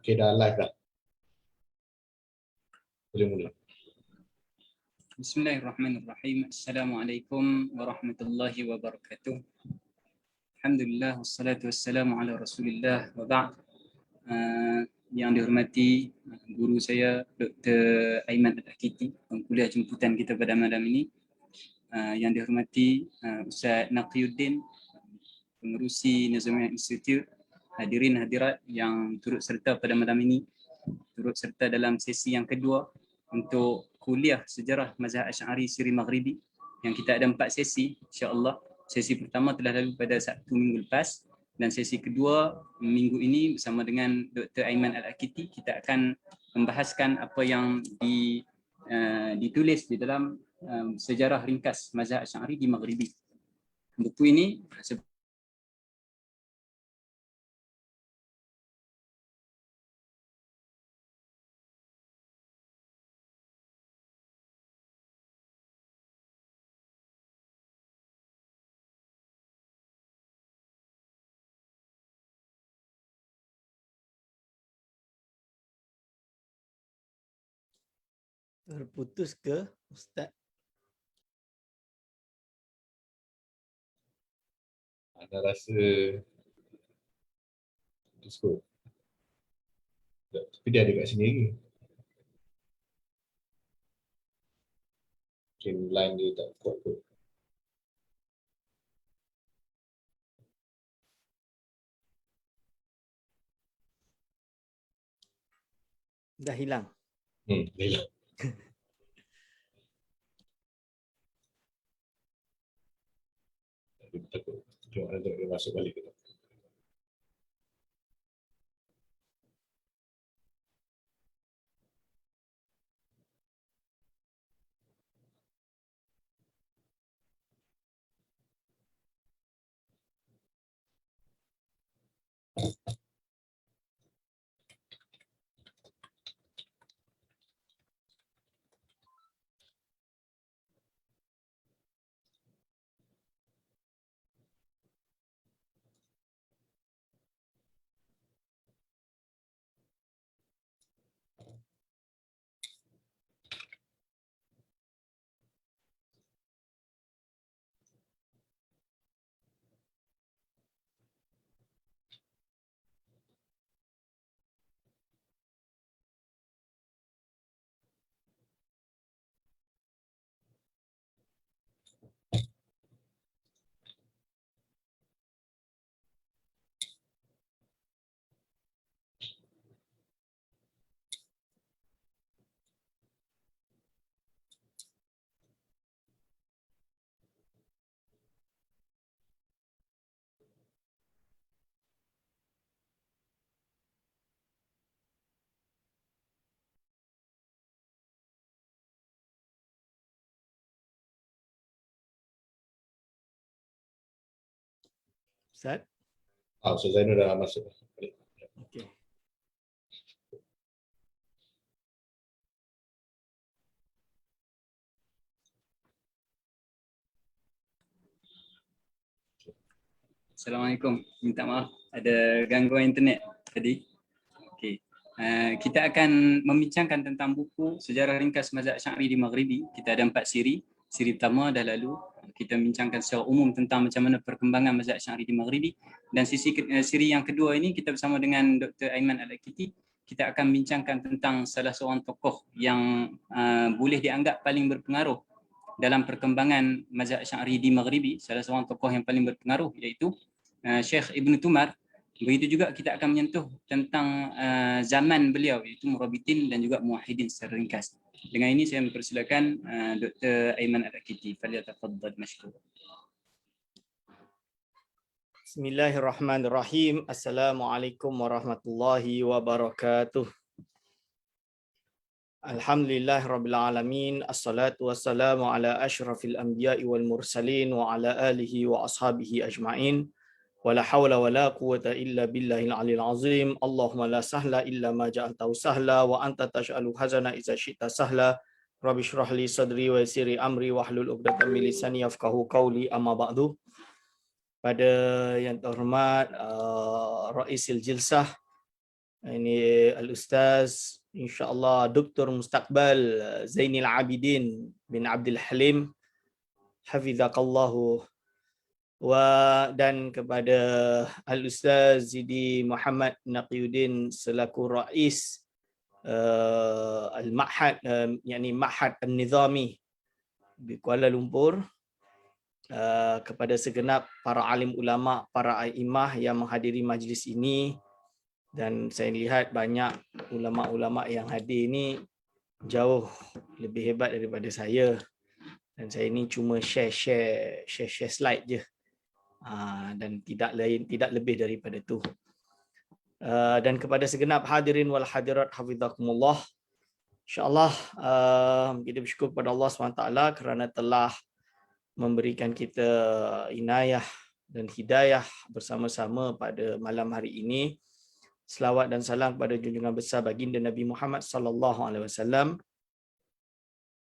Okay, dah live dah. Boleh mula. Bismillahirrahmanirrahim. Assalamualaikum warahmatullahi wabarakatuh. Alhamdulillah wassalatu wassalamu ala Rasulillah wa ba'd. Yang dihormati guru saya Dr. Aiman Al-Akiti, pengkuliah jemputan kita pada malam ini. Yang dihormati Ustaz Naqiyuddin, pengerusi Nazamiyah Institute, hadirin hadirat yang turut serta pada malam ini, turut serta dalam sesi yang kedua untuk kuliah sejarah mazhab Asy'ari Siri Maghribi yang kita ada 4 sesi insya-Allah. Sesi pertama telah lalu pada Sabtu minggu lepas dan sesi kedua minggu ini bersama dengan Dr. Aiman Al-Akiti kita akan membahaskan apa yang ditulis di dalam sejarah ringkas mazhab Asy'ari di Maghribi. Buku ini terputus ke Ustaz? Anda rasa putus kot. Tapi dia ada kat sini lagi. Mungkin line dia tak kuat kot. Dah hilang. Dia hilang. Takut. Tengok ada dia masuk balik ke tak. Ustaz? Ustaz Zainul dah masuk balik. Okey. Assalamualaikum. Minta maaf ada gangguan internet tadi. Okey. Kita akan membincangkan tentang buku Sejarah Ringkas Mazhab Asy'ari di Maghribi. Kita ada 4 siri. Siri pertama dah lalu. Kita bincangkan secara umum tentang macam mana perkembangan mazhab Asy'ari di Maghribi, dan siri yang kedua ini kita bersama dengan Dr. Aiman Al-Akiti kita akan bincangkan tentang salah seorang tokoh yang boleh dianggap paling berpengaruh dalam perkembangan mazhab Asy'ari di Maghribi, salah seorang tokoh yang paling berpengaruh iaitu Syekh Ibn Tumar. Begitu juga kita akan menyentuh tentang zaman beliau iaitu Murabitin dan juga Muwahhidin secara ringkas. Dengan ini saya mempersilakan Dr. Aiman Al-Akiti. Falyatafaddal mashkur. Bismillahirrahmanirrahim. Assalamualaikum warahmatullahi wabarakatuh. Alhamdulillahirabbil alamin. Assalatu wassalamu ala asyrafil anbiya'i wal mursalin wa ala alihi wa ashabihi ajma'in. Wala hawla wala quwwata illa billahil aliyil azim. Allahumma la sahla illa ma ja'altahu sahla wa anta taj'alu hazana idza syi'ta sahla. Rabbi shrah li sadri wa yassir li amri wahlul 'uqdatam min lisani yafqahu qawli. Amma ba'du. Pada yang terhormat Raisil Jilsah Ini Al-Ustaz insya-Allah Dr. Mustaqbal Zainil Abidin bin Abdul Halim hafizakallahu, dan kepada Al-Ustaz Zidi Muhammad Naqiyuddin selaku Rais Al-Ma'had yakni Ma'had An-Nizami di Kuala Lumpur, kepada segenap para alim ulama, para aimah yang menghadiri majlis ini. Dan saya lihat banyak ulama-ulama yang hadir ini jauh lebih hebat daripada saya. Dan saya ini cuma share slide je. Dan tidak lebih daripada tu. Dan kepada segenap hadirin wal hadirat hafizakumullah, insya-Allah kita bersyukur kepada Allah SWT kerana telah memberikan kita inayah dan hidayah bersama-sama pada malam hari ini. Selawat dan salam kepada junjungan besar baginda Nabi Muhammad sallallahu alaihi wasallam,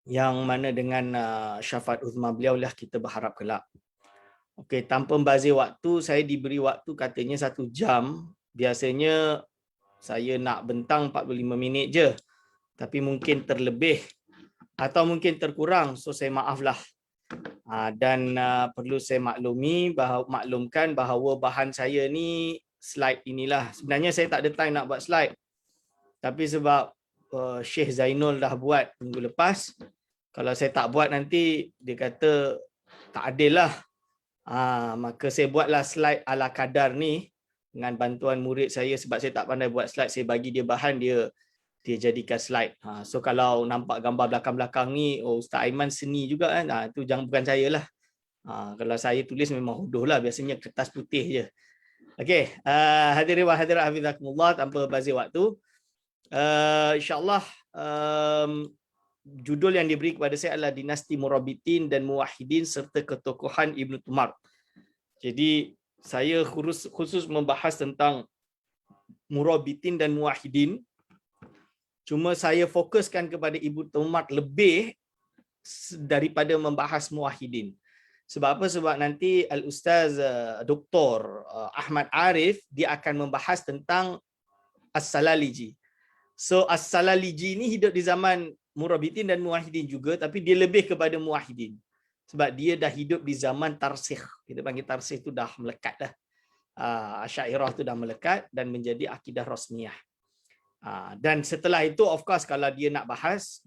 yang mana dengan syafaat uzma beliau lah kita berharap kelak. Okey, tanpa membazir waktu, saya diberi waktu katanya 1 jam. Biasanya saya nak bentang 45 minit je. Tapi mungkin terlebih atau mungkin terkurang, so saya maaflah. Dan perlu saya maklumkan bahawa bahan saya ni slide inilah. Sebenarnya saya tak ada time nak buat slide. Tapi sebab Syekh Zainul dah buat minggu lepas, kalau saya tak buat nanti dia kata tak adil lah. Maka saya buatlah slide ala kadar ni dengan bantuan murid saya, sebab saya tak pandai buat slide. Saya bagi dia bahan, dia jadikan slide. So kalau nampak gambar belakang-belakang ni, oh Ustaz Aiman seni juga kan. Itu bukan saya lah. Kalau saya tulis memang huduh lah. Biasanya kertas putih je. Okey, hadirin wa hadirat hafizakumullah, tanpa bazir waktu, insya-Allah judul yang diberi kepada saya adalah Dinasti Murabitin dan Muwahhidin serta Ketokohan Ibnu Tumar. Jadi saya khusus membahas tentang Murabitin dan Muwahhidin. Cuma saya fokuskan kepada Ibnu Tumar lebih daripada membahas Muwahhidin. Sebab apa? Sebab nanti Al-Ustaz Dr. Ahmad Arif dia akan membahas tentang As-Salaliji. So As-Salaliji ni hidup di zaman Murabitin dan Muwahhidin juga, tapi dia lebih kepada Muwahhidin. Sebab dia dah hidup di zaman Tarsikh. Kita panggil Tarsikh tu dah melekat dah. Asy'ariyah tu dah melekat dan menjadi akidah Rasmiyah. Dan setelah itu, of course, kalau dia nak bahas,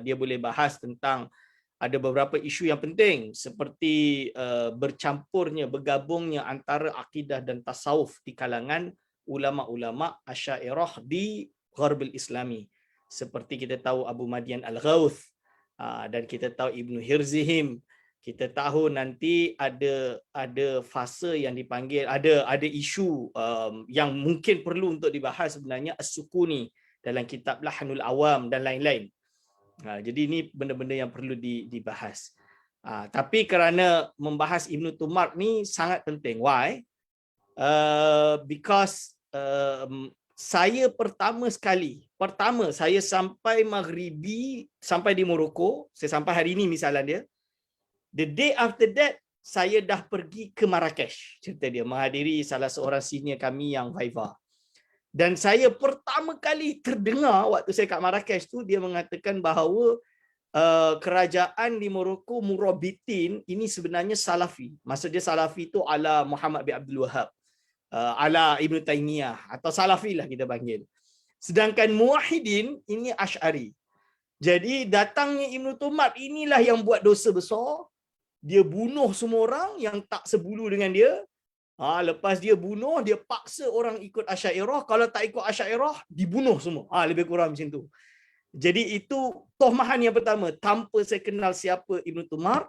dia boleh bahas tentang ada beberapa isu yang penting seperti bergabungnya antara akidah dan tasawuf di kalangan ulama-ulama Asy'ariyah di Gharbil Islami. Seperti kita tahu Abu Madian Al-Ghauth, dan kita tahu Ibnu Hirzihim. Kita tahu nanti ada fase yang dipanggil, ada isu yang mungkin perlu untuk dibahas sebenarnya, As-Sukuni dalam kitab Lahnul Awam dan lain-lain. Jadi ini benda-benda yang perlu dibahas. Tapi kerana membahas Ibnu Tumar ni sangat penting. Why? Because saya pertama saya sampai Maghribi, sampai di Morocco, saya sampai hari ini misalnya dia. The day after that, saya dah pergi ke Marrakesh, cerita dia, menghadiri salah seorang senior kami yang Viva. Dan saya pertama kali terdengar waktu saya kat Marrakesh tu, dia mengatakan bahawa kerajaan di Morocco, Murabitin, ini sebenarnya Salafi. Maksud dia Salafi tu ala Muhammad bin Abdul Wahab, ala Ibn Taymiyah, atau Salafi lah kita panggil. Sedangkan Muwahhidin ini Asy'ari. Jadi datangnya Ibnu Tumar inilah yang buat dosa besar. Dia bunuh semua orang yang tak sebulu dengan dia. Lepas dia bunuh, dia paksa orang ikut Asy'ariyah. Kalau tak ikut Asy'ariyah, dibunuh semua. Lebih kurang macam tu. Jadi itu tohmahan yang pertama. Tanpa saya kenal siapa Ibnu Tumar,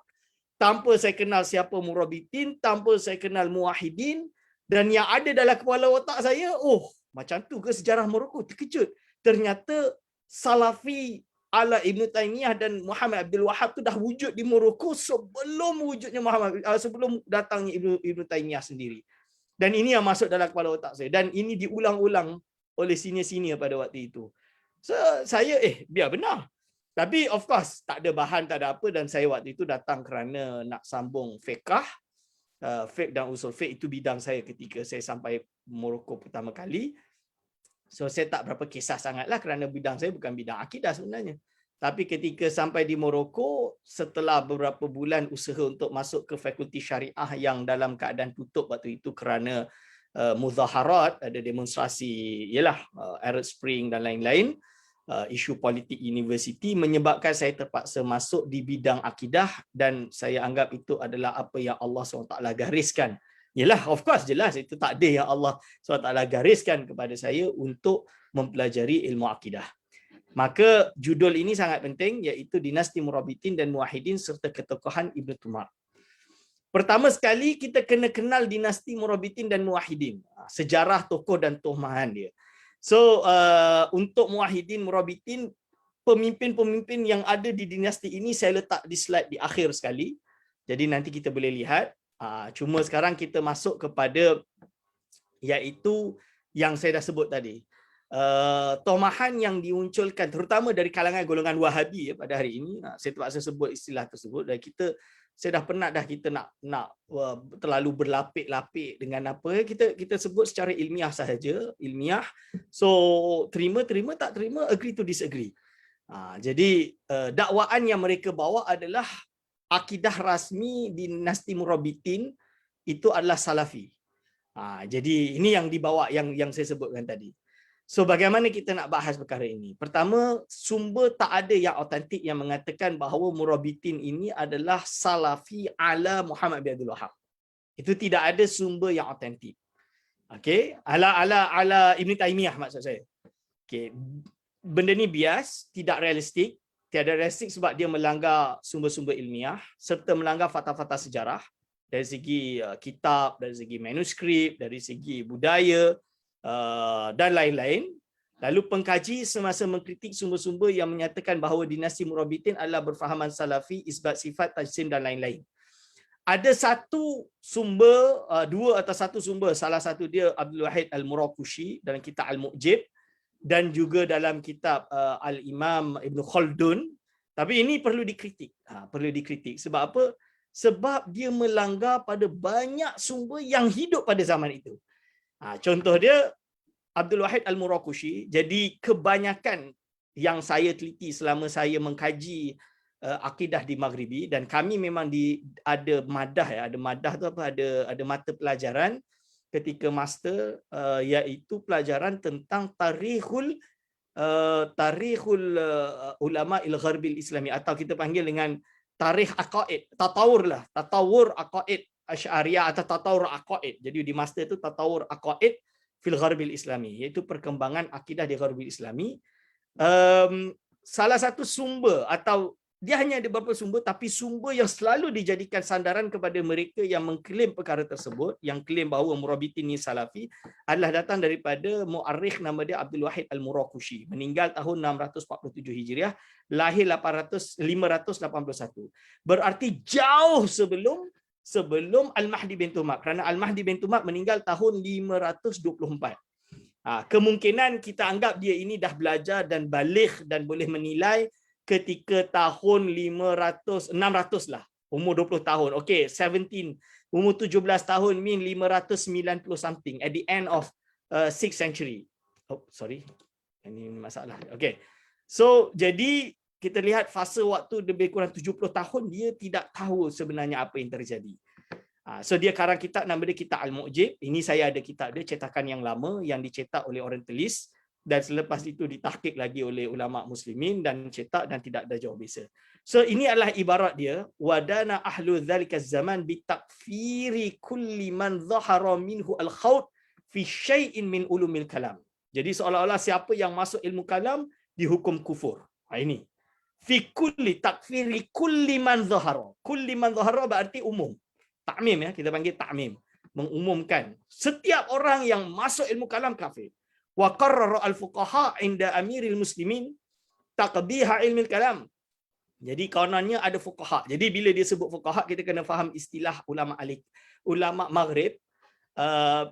tanpa saya kenal siapa Murabitin, tanpa saya kenal Muwahhidin, dan yang ada dalam kepala otak saya, macam tu ke sejarah Morocco? Terkejut. Ternyata Salafi ala Ibn Taymiyah dan Muhammad Abdul Wahab tu dah wujud di Morocco sebelum wujudnya sebelum datangnya Ibn Taymiyah sendiri. Dan ini yang masuk dalam kepala otak saya. Dan ini diulang-ulang oleh senior-senior pada waktu itu. So, saya biar benar. Tapi of course tak ada bahan, tak ada apa, dan saya waktu itu datang kerana nak sambung fiqh. Fiqh dan usul fiqh itu bidang saya ketika saya sampai Morocco pertama kali. So saya tak berapa kisah sangatlah kerana bidang saya bukan bidang akidah sebenarnya. Tapi ketika sampai di Morocco, setelah beberapa bulan usaha untuk masuk ke fakulti syariah yang dalam keadaan tutup waktu itu kerana muzaharat, ada demonstrasi, Arab Spring dan lain-lain, isu politik universiti menyebabkan saya terpaksa masuk di bidang akidah, dan saya anggap itu adalah apa yang Allah SWT gariskan. Yalah, of course, jelas itu takdir yang Allah SWT gariskan kepada saya untuk mempelajari ilmu akidah. Maka judul ini sangat penting, iaitu Dinasti Murabitin dan Muwahhidin serta Ketokohan Ibn Tumar. Pertama sekali kita kena kenal dinasti Murabitin dan Muwahhidin, sejarah tokoh dan tomahan dia. So untuk Muwahhidin, Murabitin, pemimpin-pemimpin yang ada di dinasti ini saya letak di slide di akhir sekali. Jadi nanti kita boleh lihat. Cuma sekarang kita masuk kepada iaitu yang saya dah sebut tadi. Tomahan yang dimunculkan terutama dari kalangan golongan Wahabi pada hari ini. Saya terpaksa sebut istilah tersebut, dan saya dah penat dah kita nak terlalu berlapik-lapik dengan apa, kita sebut secara ilmiah sahaja, ilmiah. So terima, tak terima, agree to disagree. Jadi dakwaan yang mereka bawa adalah akidah rasmi dinasti Murabitin itu adalah Salafi. Jadi ini yang dibawa, yang saya sebutkan tadi. So bagaimana kita nak bahas perkara ini? Pertama, sumber tak ada yang autentik yang mengatakan bahawa Murabitin ini adalah Salafi ala Muhammad bin Abdul Wahhab. Itu tidak ada sumber yang autentik. Okey, ala Ibn Taymiyah maksud saya. Okey, benda ni bias, tidak realistik. Tiada realistik sebab dia melanggar sumber-sumber ilmiah serta melanggar fakta-fakta sejarah dari segi kitab, dari segi manuskrip, dari segi budaya, dan lain-lain. Lalu pengkaji semasa mengkritik sumber-sumber yang menyatakan bahawa dinasti Murabitin adalah berfahaman Salafi, isbat sifat, tajsim dan lain-lain. Ada satu sumber, dua atau satu sumber, salah satu dia Abdul Wahid Al-Murakushi dalam kitab Al-Mu'jib dan juga dalam kitab Al-Imam Ibn Khaldun. Tapi ini perlu dikritik. Perlu dikritik. Sebab apa? Sebab dia melanggar pada banyak sumber yang hidup pada zaman itu. Contoh dia Abdul Wahid Al-Murakushi. Jadi kebanyakan yang saya teliti selama saya mengkaji akidah di Maghribi, dan kami memang ada madah tu apa, ada mata pelajaran ketika master, iaitu pelajaran tentang tarikhul ulama il-gharbil islami, atau kita panggil dengan tarikh aqaid, tatawur aqaid Asy'ariyah atau tatawur aqaid. Jadi di master itu tatawur aqaid fil gharbil islami, iaitu perkembangan akidah di gharbil islami. Salah satu sumber, atau dia hanya ada beberapa sumber, tapi sumber yang selalu dijadikan sandaran kepada mereka yang mengklaim perkara tersebut, yang klaim bahawa Murabitin ni Salafi, adalah datang daripada muarrikh nama dia Abdul Wahid Al-Murakushi, meninggal tahun 647 Hijriah, lahir 581. Berarti jauh sebelum Al-Mahdi bin Tumar, kerana Al-Mahdi bin Tumar meninggal tahun 524. Kemungkinan kita anggap dia ini dah belajar dan baligh dan boleh menilai ketika tahun 600 lah, umur 20 tahun. Okey, 17, umur 17 tahun mean 590 something at the end of 6th century. Oh, sorry. Ini masalah. Okey. So, jadi kita lihat fasa waktu lebih kurang 70 tahun dia tidak tahu sebenarnya apa yang terjadi. So dia karang kitab nama dia kitab Al-Mu'jib. Ini saya ada kitab dia, cetakan yang lama yang dicetak oleh Orientalis, dan selepas itu ditahqiq lagi oleh ulama muslimin dan cetak dan tidak ada jawab beza. So ini adalah ibarat dia, wadana ahlu dzalika zaman bi takfiri kulli man dhahara minhu al-khawt fi syai'in min ulumil kalam. Jadi seolah-olah siapa yang masuk ilmu kalam dihukum kufur. Ini fi kulli takfiri kulli man dhahara. Kulli man dhahara berarti umum. Ta'mim kita panggil ta'mim, mengumumkan setiap orang yang masuk ilmu kalam kafir. Wa qarrara al-fuqaha 'inda amiril muslimin taqbiha ilmil kalam. Jadi kononnya ada fuqaha. Jadi bila dia sebut fuqaha, kita kena faham istilah ulama Maghrib.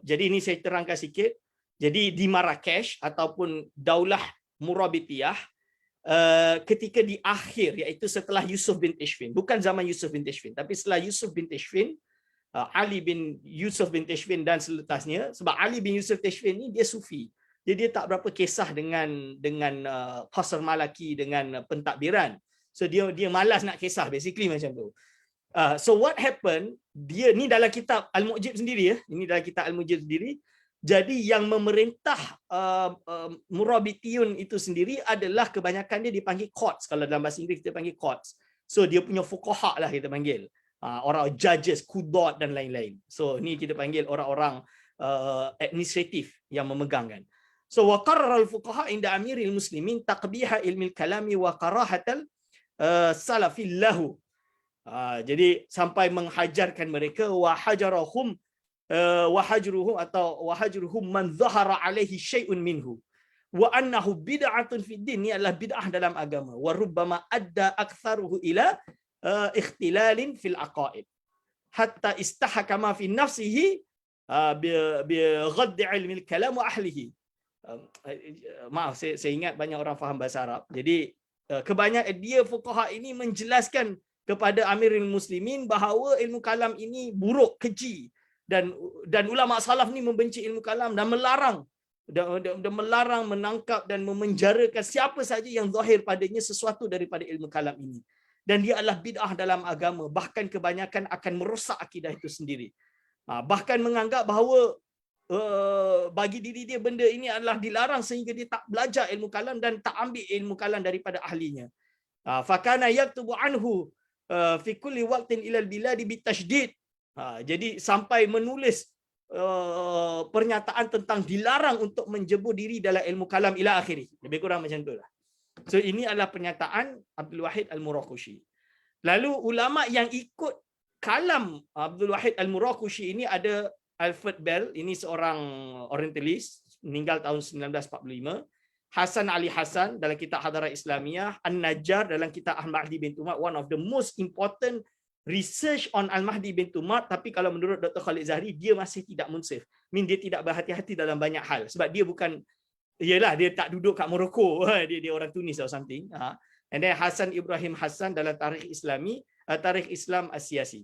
Jadi ini saya terangkan sikit. Jadi di Marrakesh ataupun Daulah Murabitiyah, ketika di akhir, iaitu setelah Yusuf bin Tashfin, bukan zaman Yusuf bin Tashfin, tapi setelah Yusuf bin Tashfin, Ali bin Yusuf bin Tashfin dan seletasnya, sebab Ali bin Yusuf Tashfin ni dia sufi. Jadi dia tak berapa kisah dengan qasr malaki, dengan pentadbiran. So dia malas nak kisah, basically macam tu. So what happened, dia ni dalam kitab Al-Mu'jib sendiri ya. Ini dalam kitab Al-Mu'jib sendiri. Jadi yang memerintah Murabitiyun itu sendiri adalah kebanyakan dia dipanggil courts. Kalau dalam bahasa Inggeris kita panggil courts. So dia punya fuqaha lah kita panggil. Orang judges, kudat dan lain-lain. So ni kita panggil orang-orang administratif yang memegangkan. So wa qarrara al-fuqaha inda amiril muslimin taqbiha ilmil kalami wa karahatal salafil lahu. Jadi sampai menghajarkan mereka wahajruhum man zahara alaihi syai'un minhu wa annahu bid'atun fid din, ni adalah bid'ah dalam agama, wa rubbama adda aktsaruhu ila ikhtilalin fil aqaid hatta istahkama fi nafsihi bi ghadd ilmi al-kalam wa ahlihi. Maaf, saya ingat banyak orang faham bahasa Arab. Jadi kebanyakan dia fuqaha ini menjelaskan kepada Amirul Muslimin bahawa ilmu kalam ini buruk, keji, dan ulama salaf ni membenci ilmu kalam dan melarang menangkap dan memenjarakan siapa saja yang zahir padanya sesuatu daripada ilmu kalam ini. Dan dia adalah bid'ah dalam agama, bahkan kebanyakan akan merosak akidah itu sendiri. Bahkan menganggap bahawa bagi diri dia benda ini adalah dilarang sehingga dia tak belajar ilmu kalam dan tak ambil ilmu kalam daripada ahlinya. Fakana yaktubu anhu fi kulli waqtin ila al-biladi bitasydid. Jadi sampai menulis pernyataan tentang dilarang untuk menjebur diri dalam ilmu kalam ila akhiri. Lebih kurang macam itulah. So ini adalah pernyataan Abdul Wahid Al-Muraqushi. Lalu ulama yang ikut kalam Abdul Wahid Al-Muraqushi ini ada Alfred Bell, ini seorang orientalis, meninggal tahun 1945. Hasan Ali Hasan dalam kitab Hadarat Islamiyah, An-Najjar dalam kitab Al-Mahdi bin Tumar, one of the most important research on Al-Mahdi bin Tumar. Tapi kalau menurut Dr. Khalid Zahri, dia masih tidak munsif. Dia tidak berhati-hati dalam banyak hal. Sebab dia bukan, yelah, dia tak duduk kat Morocco. Dia orang Tunis or something. And then Hasan Ibrahim Hasan dalam Tarikh Islami, Tarikh Islam Asyasi.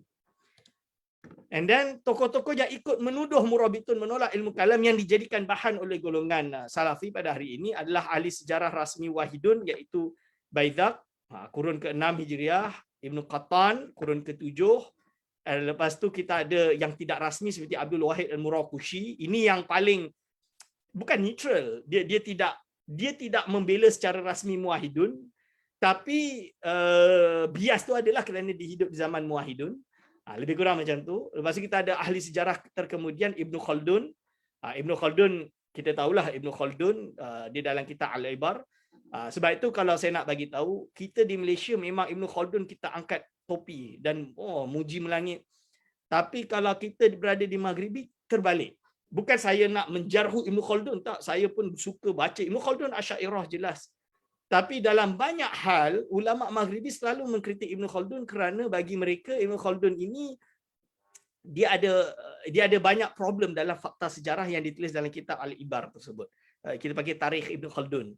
And then tokoh-tokoh yang ikut menuduh Murabitun menolak ilmu kalam yang dijadikan bahan oleh golongan Salafi pada hari ini adalah ahli sejarah rasmi Wahidun, iaitu Baizaq, kurun ke-6 Hijriah, Ibn Qattan, kurun ke-7. Lepas tu kita ada yang tidak rasmi seperti Abdul Wahid Al-Muraqushi. Ini yang paling bukan neutral. Dia tidak membela secara rasmi Muwahidun, tapi bias tu adalah kerana dia hidup di zaman Muwahidun. Lebih kurang macam tu. Lepas tu kita ada ahli sejarah terkemudian Ibn Khaldun. Ibn Khaldun, kita tahulah Ibn Khaldun, dia dalam kitab Al-Ibar. Sebab itu kalau saya nak bagi tahu, kita di Malaysia memang Ibn Khaldun kita angkat topi dan muji melangit. Tapi kalau kita berada di Maghribi, terbalik. Bukan saya nak menjarhu Ibn Khaldun, tak. Saya pun suka baca Ibn Khaldun, Asy'ariyah jelas. Tapi dalam banyak hal, ulama Maghribi selalu mengkritik Ibn Khaldun kerana bagi mereka Ibn Khaldun ini dia ada banyak problem dalam fakta sejarah yang ditulis dalam kitab Al-Ibar tersebut. Kita panggil Tarikh Ibn Khaldun.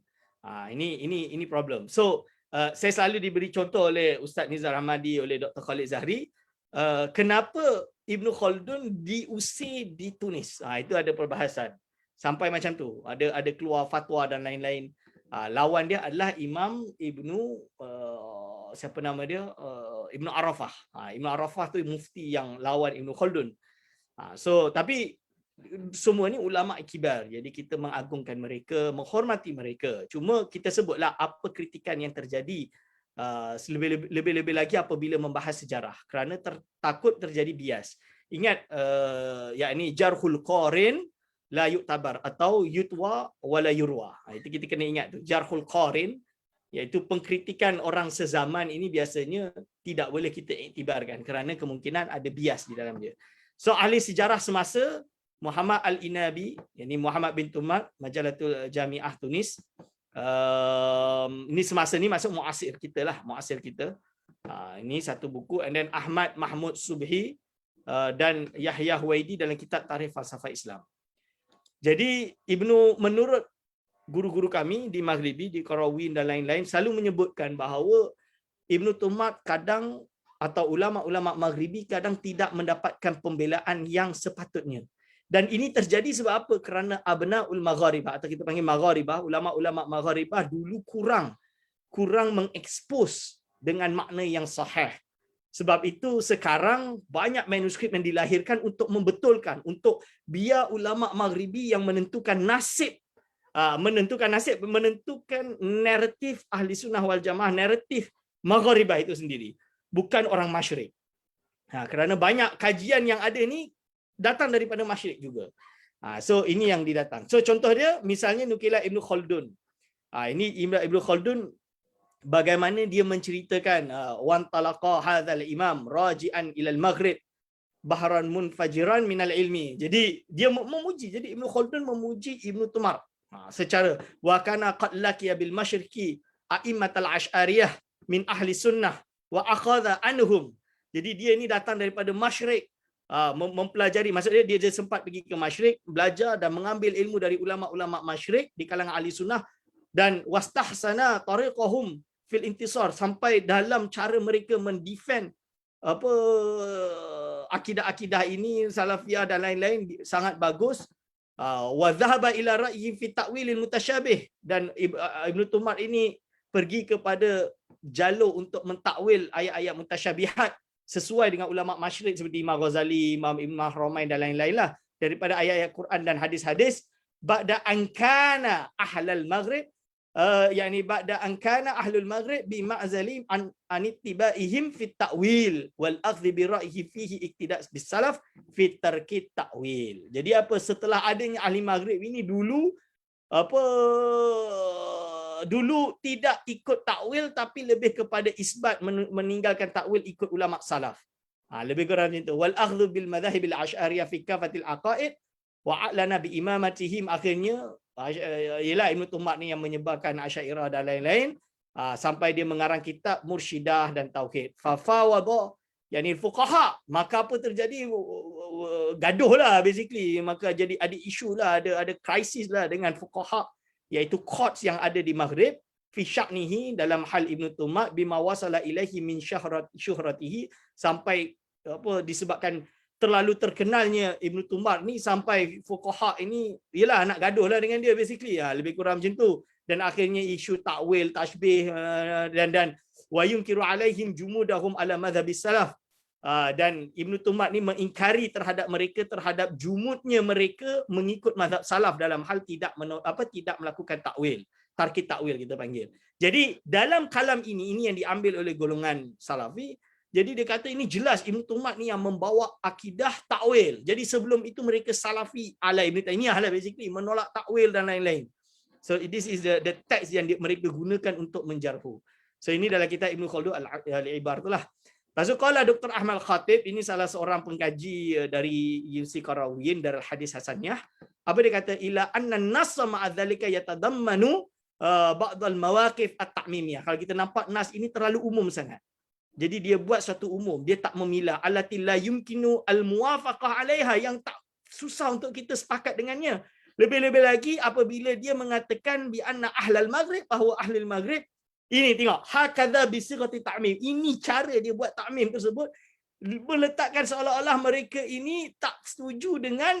Ini problem. So saya selalu diberi contoh oleh Ustaz Nizar Ahmadi, oleh Dr. Khalid Zahri, kenapa Ibn Khaldun diusir di Tunis. Itu ada perbahasan. Sampai macam tu. Ada keluar fatwa dan lain-lain. Lawan dia adalah Imam Ibnu siapa nama dia, Ibnu Arafah. Ibnu Arafah tu mufti yang lawan Ibnu Khaldun. So tapi semua ni ulama kibar. Jadi kita mengagungkan mereka, menghormati mereka. Cuma kita sebutlah apa kritikan yang terjadi lebih-lebih lagi apabila membahas sejarah, kerana takut terjadi bias. Ingat yakni jarhul qarin la yu'tabar atau yutwa wala yurwa. Itu kita kena ingat tu. Jarhul qarin, iaitu pengkritikan orang sezaman ini biasanya tidak boleh kita iktibarkan kerana kemungkinan ada bias di dalam dia. So ahli sejarah semasa Muhammad Al-Inabi, yakni Muhammad bin Tumar, Majalatul Jami'ah Tunis. Ini semasa ni masuk muasir kita lah, muasir kita. Ini satu buku. And then Ahmad Mahmud Subhi dan Yahya Huwaidi dalam kitab Tarikh Falsafah Islam. Jadi menurut guru-guru kami di Maghribi, di Qarawin dan lain-lain selalu menyebutkan bahawa Ibn Tumar kadang atau ulama-ulama Maghribi kadang tidak mendapatkan pembelaan yang sepatutnya. Dan ini terjadi sebab apa? Kerana abnaul magharibah atau kita panggil magharibah, ulama-ulama magharibah dulu kurang mengekspos dengan makna yang sahih. Sebab itu sekarang banyak manuskrip yang dilahirkan untuk membetulkan, untuk biar ulama maghribi yang menentukan nasib, menentukan naratif ahli sunnah wal jamaah, naratif magharibah itu sendiri, bukan orang masyrik. Kerana banyak kajian yang ada ni datang daripada masyrik juga. So ini yang didatang. So contoh dia misalnya nukilah Ibn Khaldun. Ini Ibn Khaldun bagaimana dia menceritakan wan talaqa hadzal imam raji'an ilal maghrib bahran munfajiran minal ilmi. Jadi dia memuji, jadi Ibn Khaldun memuji Ibn Tumar secara wa kana qad laqiya bil masyriqi a'immatal asy'ariyah min ahli sunnah wa akhadha anhum. Jadi dia ni datang daripada masyrik, mempelajari, maksudnya dia sempat pergi ke masyrik, belajar dan mengambil ilmu dari ulama-ulama masyrik di kalangan ahli sunnah, dan wastahsana tariqahum fil intisar, sampai dalam cara mereka mendefend akidah-akidah ini salafiyah dan lain-lain sangat bagus. Wa dhahaba ila ra'yi fi ta'wilil mutasyabih, dan Ibn Tumar ini pergi kepada jalur untuk mentakwil ayat-ayat mutasyabihat sesuai dengan ulama masyrik seperti Imam Ghazali, Imam Ibn Mahramain dan lain-lain lah, daripada ayat-ayat Quran dan hadis-hadis. Ba'da ankana ahlal maghrib, yakni ba'da ankana ahlul maghrib bi ma'zalim an ittibaihim fi ta'wil wal akhdh bi ra'yihi fihi iktida' bis salaf fi tarki ta'wil. Jadi apa, setelah adanya ahli maghrib ini dulu tidak ikut takwil tapi lebih kepada isbat, meninggalkan takwil, ikut ulama salaf. Lebih kurang macam itu. Wal akhdhu bil madhahib al asy'ariyah fi kafatil aqaid wa a'lana bi imamatihim. Akhirnya ialah Ibn Tumar ni yang menyebarkan Asy'ariyah dan lain-lain, sampai dia mengarang kitab Mursyidah dan Tauhid. Fa fawada yakni fuqaha, maka apa terjadi, gaduh lah basically, maka jadi ada isu lah, ada krisis lah dengan fuqaha, iaitu courts yang ada di Maghrib, fi sya'nihi, dalam hal Ibn Tumar, bima wasala ilaihi min syuhratihi, sampai disebabkan terlalu terkenalnya Ibn Tumar ni, sampai fuqaha ini ialah nak gaduh lah dengan dia basically, lebih kurang macam tu. Dan akhirnya isu takwil, tashbih, dan wa yunkiru alaihim jumudahum ala madhhabis salaf, dan Ibn Tumar ni mengingkari terhadap mereka, terhadap jumudnya mereka mengikut mazhab salaf dalam hal tidak melakukan takwil, tarkit takwil kita panggil. Jadi dalam kalam ini yang diambil oleh golongan salafi. Jadi dia kata ini jelas Ibn Tumar ni yang membawa akidah takwil. Jadi sebelum itu mereka salafi ala Ibn Taimiyah lah basically, menolak takwil dan lain-lain. So this is the text yang mereka gunakan untuk menjarhu. So ini dalam kitab Ibn Khaldun al-Ibar itulah. Lepas tu qala Dr. Ahmad Khatib, ini salah seorang pengkaji dari UC Qarawiyyin dari hadis hasaniyah. Apa dia kata, ila anna an-nass ma'a dzalika yatadammanu ba'd al-mawaqif at-ta'mimiyah. Kalau kita nampak nas ini terlalu umum sangat. Jadi dia buat satu umum, dia tak memilah, allati la yumkinu al-muwafaqah 'alaiha, yang tak susah untuk kita sepakat dengannya. Lebih-lebih lagi apabila dia mengatakan bi anna ahlal maghrib, bahawa ahlul maghrib ini, tengok, hakadha bi sighati ta'mim, ini cara dia buat ta'mim tersebut, meletakkan seolah-olah mereka ini tak setuju dengan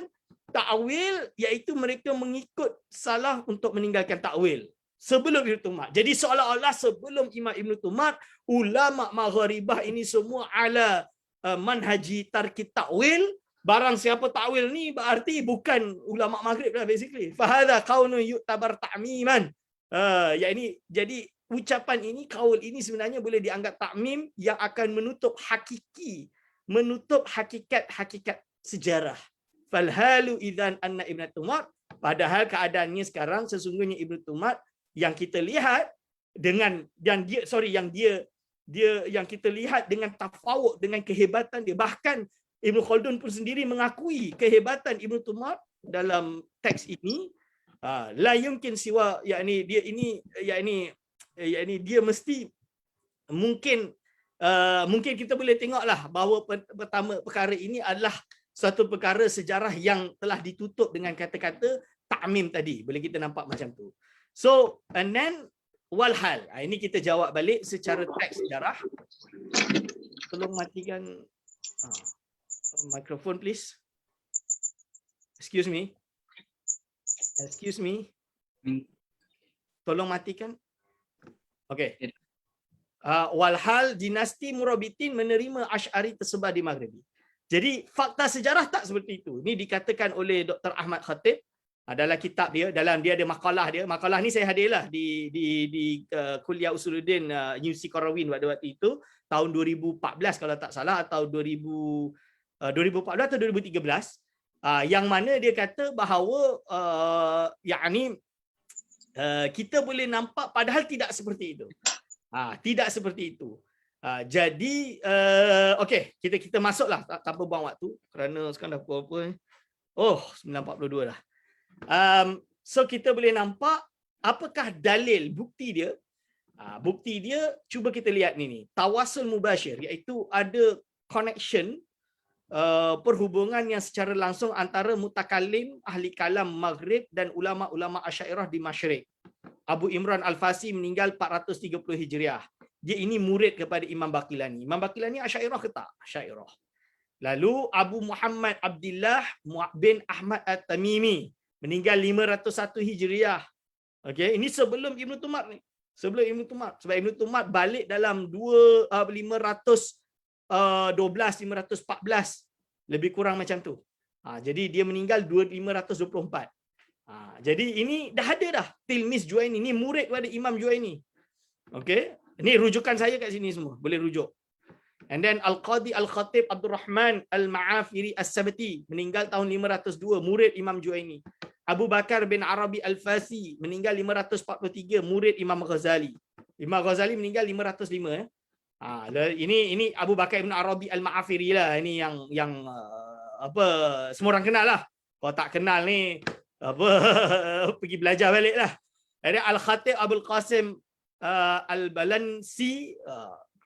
ta'wil, iaitu mereka mengikut salah untuk meninggalkan ta'wil sebelum Ibn Tumar. Jadi seolah-olah sebelum Imam Ibn Tumar, ulama magharibah ini semua ala manhaji tarki ta'wil. Barang siapa ta'wil ni berarti bukan ulama maghrib lah basically. Fahadha qaunu yu'tabar ta'miman. Yakni jadi ucapan ini, kaul ini sebenarnya boleh dianggap takmim yang akan menutup hakikat sejarah. Falhalu idzan anna Ibn Tumar, padahal keadaannya sekarang sesungguhnya Ibn Tumar yang kita lihat dengan yang kita lihat dengan tafawuk, dengan kehebatan dia. Bahkan Ibn Khaldun pun sendiri mengakui kehebatan Ibn Tumar dalam teks ini. La yumkin siwa, yakni dia mesti mungkin kita boleh tengoklah bahawa pertama perkara ini adalah suatu perkara sejarah yang telah ditutup dengan kata-kata ta'mim tadi. Boleh kita nampak macam tu. So and then walhal, ini kita jawab balik secara teks sejarah. Tolong matikan mikrofon please. Excuse me. Excuse me. Tolong matikan. Okey. Walhal dinasti Murabitin menerima Asy'ari tersebar di Maghribi. Jadi fakta sejarah tak seperti itu. Ini dikatakan oleh Dr. Ahmad Khatib dalam kitab dia, dalam dia ada makalah dia. Makalah ni saya hadirlah di Kuliah Usuluddin UC Qarawin waktu itu tahun 2014 kalau tak salah, atau 2014 atau 2013, yang mana dia kata bahawa kita boleh nampak padahal tidak seperti itu. Tidak seperti itu. Jadi okey, kita masuklah, tanpa buang waktu kerana sekarang dah pukul apa ni? 9.42 dah. So kita boleh nampak apakah dalil bukti dia. Bukti dia cuba kita lihat ni. Tawasul mubashir, iaitu ada connection, perhubungan yang secara langsung antara mutakallim ahli kalam Maghrib dan ulama-ulama Asy'ariyah di Masyriq. Abu Imran Al-Fasi meninggal 430 Hijriah. Dia ini murid kepada Imam Baqilani. Imam Baqilani Asy'ariyah ke tak? Asy'ariyah. Lalu Abu Muhammad Abdullah bin Ahmad At-Tamimi meninggal 501 Hijriah. Okey, ini sebelum Ibnu Tumar ni. Sebelum Ibnu Tumar. Sebab Ibnu Tumar balik dalam 514, lebih kurang macam tu. Jadi dia meninggal 524. Jadi ini dah ada dah Tilmiz Juwaini, ini murid kepada Imam Juwaini. Okey, ini rujukan saya kat sini semua, boleh rujuk. And then Al-Qadi Al-Khatib Abdul Rahman Al-Ma'afiri As-Sabti meninggal tahun 502, murid Imam Juwaini. Abu Bakar bin Arabi Al-Fasi meninggal 543, murid Imam Ghazali. Imam Ghazali meninggal 505. Ini Abu Bakar bin Arabi Al-Ma'afiri lah, ini yang semua orang kenal lah. Kalau tak kenal ni pergi belajar balik lah. Ada Al-Khatib Abul Qasim Al-Balansi,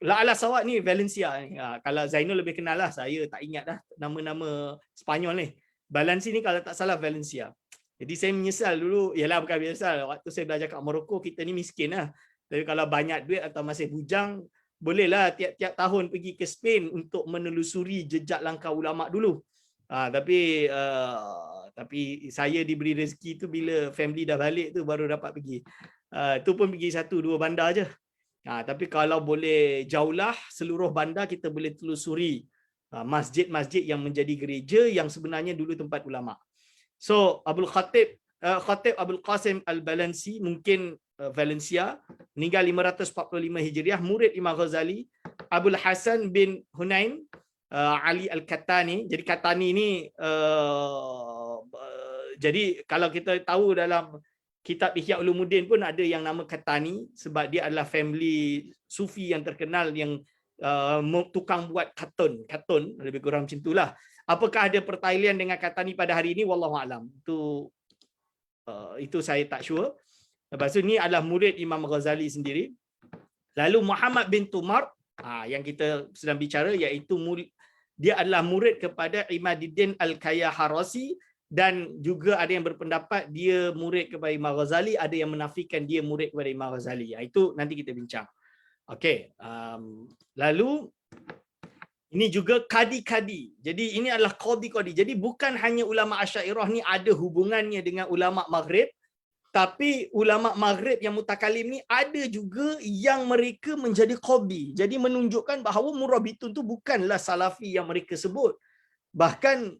La'ala Sawat ni Valencia ni. Kalau Zainul lebih kenal lah, saya tak ingat dah nama-nama Spanyol ni. Balansi ni kalau tak salah Valencia. Jadi saya menyesal dulu, ialah bukan menyesal, waktu saya belajar kat Morocco kita ni miskin lah. Tapi kalau banyak duit atau masih bujang, bolehlah tiap-tiap tahun pergi ke Spain untuk menelusuri jejak langkah ulama dulu. Tapi saya diberi rezeki tu bila family dah balik tu baru dapat pergi. Tu pun pergi 1-2 bandar je. Tapi kalau boleh jauhlah seluruh bandar, kita boleh telusuri masjid-masjid yang menjadi gereja yang sebenarnya dulu tempat ulama. So Khatib Abul Qasim Al-Balansi, mungkin Valencia, meninggal 545 Hijriah, murid Imam Ghazali. Abul Hasan bin Hunain Ali Al-Katani. Jadi Katani ni jadi kalau kita tahu dalam kitab Ihya Ulumuddin pun ada yang nama Katani, sebab dia adalah family sufi yang terkenal yang tukang buat katun lebih kurang macam itulah. Apakah ada pertalian dengan Katani pada hari ini, wallahu alam. Itu saya tak sure. Lepas tu ni adalah murid Imam Ghazali sendiri. Lalu Muhammad bin Tumar, yang kita sedang bicara, iaitu dia adalah murid kepada Imaduddin Al-Kayaharasi, dan juga ada yang berpendapat dia murid kepada Imam Ghazali, ada yang menafikan dia murid kepada Imam Ghazali. Itu nanti kita bincang. Okey, lalu ini juga kadi-kadi. Jadi ini adalah qadi-qadi. Jadi bukan hanya ulama Asy'ariyah ni ada hubungannya dengan ulama Maghrib, tapi ulama Maghrib yang mutakallim ni ada juga yang mereka menjadi qadi. Jadi menunjukkan bahawa Murabitun tu bukanlah Salafi yang mereka sebut. Bahkan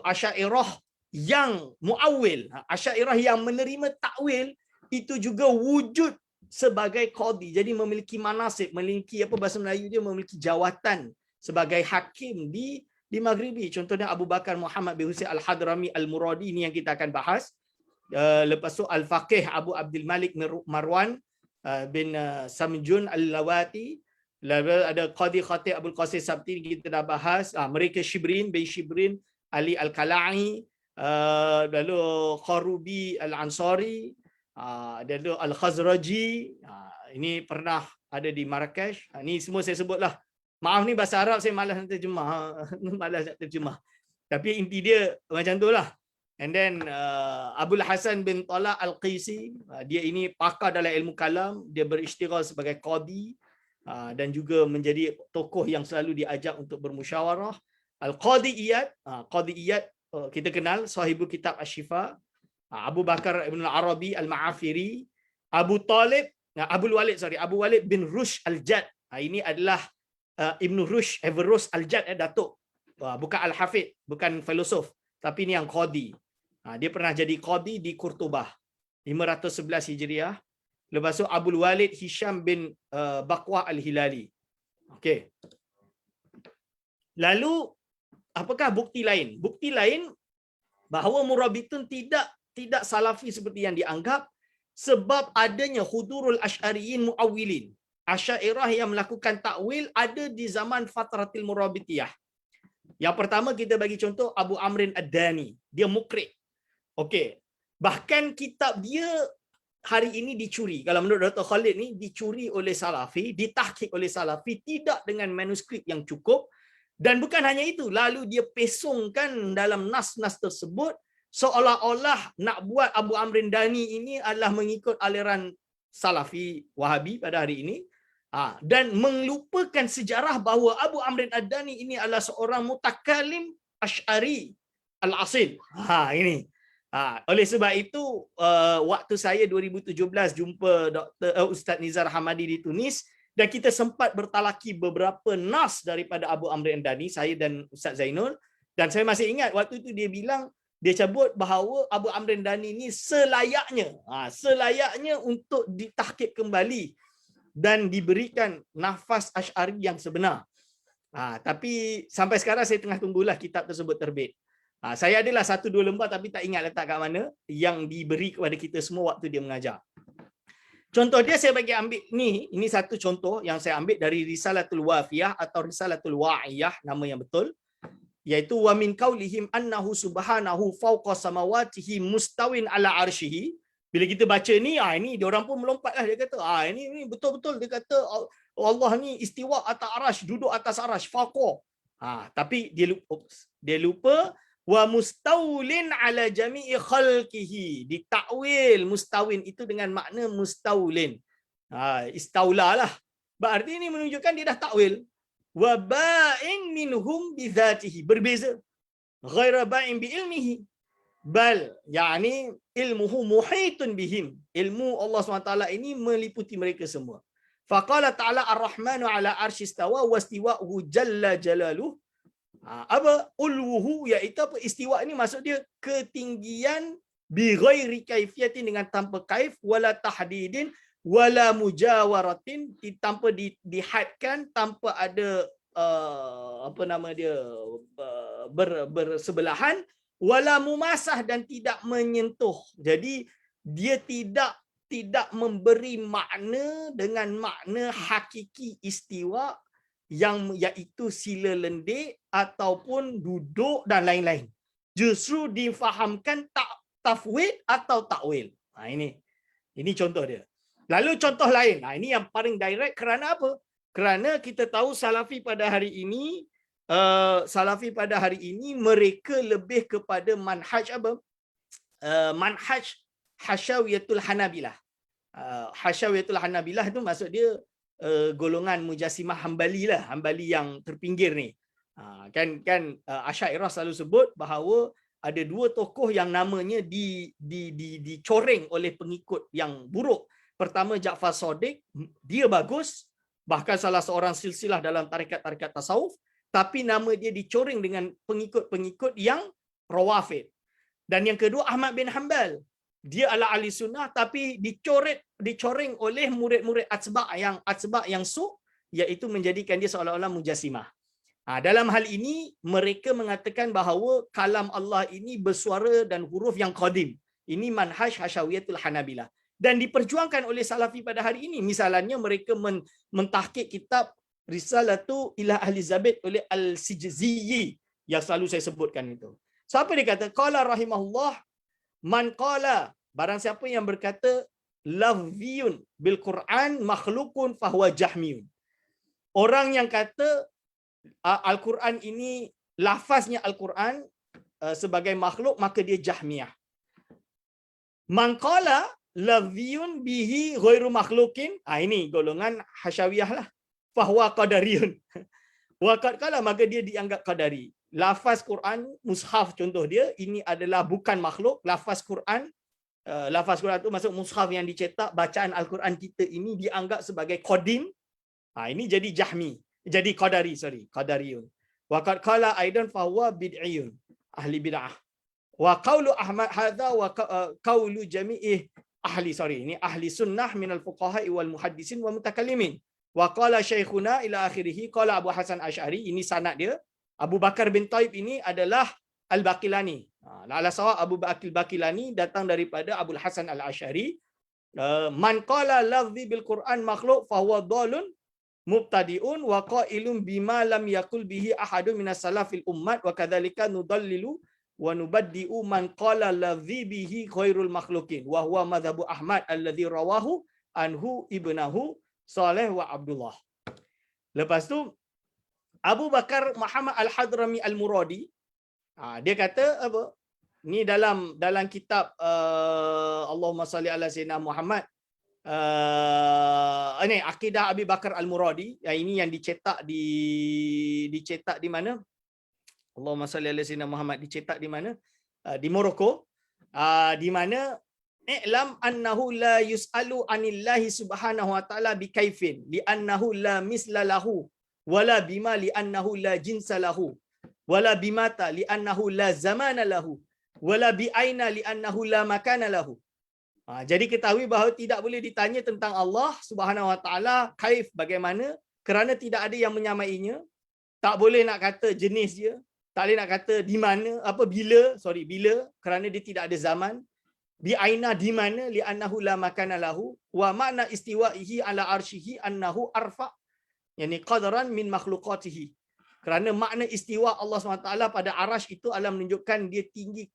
Asy'ariyah yang muawil, Asy'ariyah yang menerima takwil itu juga wujud sebagai qadi. Jadi memiliki manasib, memiliki bahasa Melayu dia, memiliki jawatan sebagai hakim di Maghribi. Contohnya Abu Bakar Muhammad bin Husain Al-Hadrami Al-Muradi, ini yang kita akan bahas. Lepas tu Al-Faqih Abu Abdul Malik Marwan bin Samjun Al-Lawati. Lalu ada Qadi Khatib Abul Qasim Sabti, kita dah bahas. Mereka Shibrin bin Shibrin Ali Al-Kala'i, lalu Kharubi Al-Ansari, lalu Al-Khazraji, ini pernah ada di Marrakesh. Ini semua saya sebutlah. Maaf ni bahasa Arab saya malas nak terjemah. Tapi inti dia macam tu lah. And then Abul Hasan bin Talaq Al-Qisi, dia ini pakar dalam ilmu kalam, dia berisytighal sebagai qadi dan juga menjadi tokoh yang selalu diajak untuk bermusyawarah. Al-Qadi Iyad, Qadi Iyad kita kenal sahibu kitab Asy-Syifa, Abu Bakar Ibn Arabi Al-Ma'afiri, Abu Walid bin Rushd Al-Jadd. Ini adalah Ibn Rushd Everus Al-Jadd, Datuk. Bukan Al-Hafidh, bukan filosof, tapi ini yang qadi. Dia pernah jadi qadi di Qurtubah 511 Hijriah. Lepas tu Abu Walid Hisham bin Baqwa Al-Hilali. Okey. Lalu apakah bukti lain? Bukti lain bahawa Murabitun tidak salafi seperti yang dianggap, sebab adanya hudurul asy'ariyin muawwilin. Asy'ariyah yang melakukan takwil ada di zaman fatratil Murabitiyah. Yang pertama kita bagi contoh Abu Amrin Ad-Dani, dia mukrik. Okey. Bahkan kitab dia hari ini dicuri. Kalau menurut Dr. Khalid ni dicuri oleh Salafi, ditahqiq oleh Salafi tidak dengan manuskrip yang cukup. Dan bukan hanya itu, lalu dia pesongkan dalam nas-nas tersebut seolah-olah nak buat Abu Amrin Dani ini adalah mengikut aliran Salafi Wahabi pada hari ini, dan melupakan sejarah bahawa Abu Amrin Ad-Dani ini adalah seorang mutakalim Asy'ari al-asil. Ini. Oleh sebab itu, waktu saya 2017 jumpa Ustaz Nizar Hamadi di Tunis, dan kita sempat bertalaki beberapa nas daripada Abu Amrin Ad-Dani, saya dan Ustaz Zainul, dan saya masih ingat waktu itu dia bilang, dia cabut bahawa Abu Amrin Ad-Dani ini selayaknya untuk ditahqiq kembali dan diberikan nafas Asy'ari yang sebenar. Tapi sampai sekarang saya tengah tunggulah kitab tersebut terbit. Saya adalah 1-2 lembar tapi tak ingat letak kat mana yang diberi kepada kita semua waktu dia mengajar. Contoh dia saya bagi ambil ini satu contoh yang saya ambil dari Risalatul Wafiyah atau Risalatul Wa'iyah, nama yang betul, iaitu wa min qaulihim annahu subhanahu fawqa samawatihi mustawin ala arsyihi. Bila kita baca ni, ini dia orang pun melompatlah, dia kata ini betul-betul, dia kata Allah ni istiwa atas arasy, duduk atas arasy, fawqa. Tapi dia lupa wa mustaulin ala jami'i khalqihi. Ditakwil mustawin itu dengan makna mustaulin. Istaula lah. Berarti ini menunjukkan dia dah takwil. Wa ba'in minhum bi dzatihi. Berbeza. Ghaira ba'in bi ilmihi. Bal yani ilmuhu muhitun bihim. Ilmu Allah SWT ini meliputi mereka semua. Faqala ta'ala ar-Rahmanu ala arsy istawa wastiwa'uhu jalla jalaluhu. Apa ulwuhu, iaitu apa istiwa ini maksud dia ketinggian bi ghairi kaifiyatin, dengan tanpa kaif, wala tahdidin wala mujawaratin, tanpa dihadkan, tanpa ada bersebelahan, wala mumasah, dan tidak menyentuh. Jadi dia tidak memberi makna dengan makna hakiki istiwa yang iaitu sila lendik ataupun duduk dan lain-lain. Justru difahamkan tafwid atau takwil. Ini contoh dia. Lalu contoh lain. Ini yang paling direct. Kerana apa? Kerana kita tahu Salafi pada hari ini, mereka lebih kepada manhaj apa? Manhaj Hasyawiyatul Hanabilah. Hasyawiyatul Hanabilah itu maksud dia golongan Mujassimah Hambali lah, Hambali yang terpinggir ni. Kan Asy'ariyah selalu sebut bahawa ada dua tokoh yang namanya dicoreng oleh pengikut yang buruk. Pertama Ja'far Shadiq, dia bagus, bahkan salah seorang silsilah dalam tarikat-tarikat tasawuf, tapi nama dia dicoreng dengan pengikut-pengikut yang Rawafid. Dan yang kedua Ahmad bin Hanbal, dia adalah ahli sunnah tapi dicoreng oleh murid-murid atba' yang su', iaitu menjadikan dia seolah-olah mujassimah. Dalam hal ini mereka mengatakan bahawa kalam Allah ini bersuara dan huruf yang qadim. Ini manhaj Hasyawiyatul Hanabilah dan diperjuangkan oleh Salafi pada hari ini. Misalnya mereka mentahqiq kitab Risalatu ila Ahli Zabit oleh Al-Sijzi yang selalu saya sebutkan itu. So apa dia kata? Qala rahimahullah, man qala, barang siapa yang berkata lafziyun bil Quran makhlukun fahuwa jahmiyun. Orang yang kata Al-Quran ini, lafaznya Al-Quran sebagai makhluk, maka dia Jahmiyah. Man qala lafziyun bihi ghairu makhlukin, ini golongan Hasyawiyah lah. Fahuwa qadariyun. Wa qad qala, maka dia dianggap qadari. lafaz Quran, mushaf contoh dia, ini adalah bukan makhluk. Lafaz Quran tu masuk mushaf yang dicetak, bacaan Al-Quran kita ini dianggap sebagai qadim. Ini jadi Jahmi, jadi Qadariyun. Wa qad qala aidan fa huwa bid'iyun, ahli bid'ah. Wa qaulu Ahmad hadza wa qaulu jami'i ini ahli sunnah minal fuqaha wal muhaddisin wa mutakallimin. Wa qala syekhuna ila akhirih, qala Abu Hasan Asy'ari, ini sanad dia. Abu Bakar bin Taib ini adalah Al-Baqilani. Ala sawab Abu Bakar Al-Baqilani datang daripada Abu Hasan Al-Asy'ari. Man qala lafzi bil Quran makhluk fa huwa dhalun mubtadi'un wa qailun bima lam yakul bihi ahadun minas salafil ummat wa kadzalika nudallilu wa nubaddi'u man qala lafzi bihi khairul makhluqin wa huwa madhhabu Ahmad alladhi rawahu anhu ibnahu Saleh wa Abdullah. Lepas tu Abu Bakar Muhammad Al-Hadrami Al-Muradi, dia kata apa? Ni dalam kitab Allahumma salli ala sayyidina Muhammad, ini Akidah Abi Bakar Al-Muradi, yang ini yang dicetak di mana? Allahumma salli ala sayyidina Muhammad dicetak di mana? Di Morocco. Di mana i'lam annahu la yus'alu anillahi subhanahu wa ta'ala bikaifin li'annahu la misla lahu wala bima li'annahu la jinsa lahu wala bimata li'annahu la zamana lahu wala bi'aina li'annahu la makana lahu. Jadi ketahui bahawa tidak boleh ditanya tentang Allah Subhanahu wa taala kaif, bagaimana, kerana tidak ada yang menyamainya. Tak boleh nak kata jenis dia, tak boleh nak kata di mana, bila, kerana dia tidak ada zaman. Bi'aina di mana, li'annahu la makana lahu, wa makna istiwa'ihi ala arsyihi annahu arfa, yani qadaran min makhluqatihi. Kerana makna istiwa Allah SWT pada arash itu adalah menunjukkan dia tinggi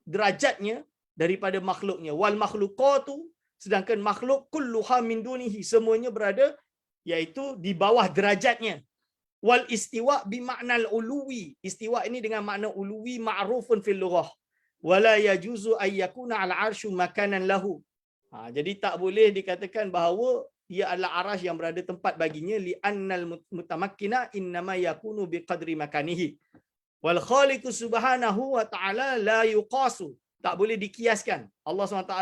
derajatnya daripada makhluknya. Wal makhluqatu, sedangkan makhluk kulluha min dunihi, semuanya berada iaitu di bawah derajatnya. Wal istiwa bi maknal uluwi, istiwa ini dengan makna uluwi ma'rufun fil lughah. Wala yajuzu ay yakuna al arsyu makanan lahu. Jadi tak boleh dikatakan bahawa ia adalah arash yang berada tempat baginya, li annal mutamakkina innama yakunu biqadri makanihi. Wal khaliqu subhanahu wa ta'ala la yuqasu, tak boleh dikiaskan. Allah SWT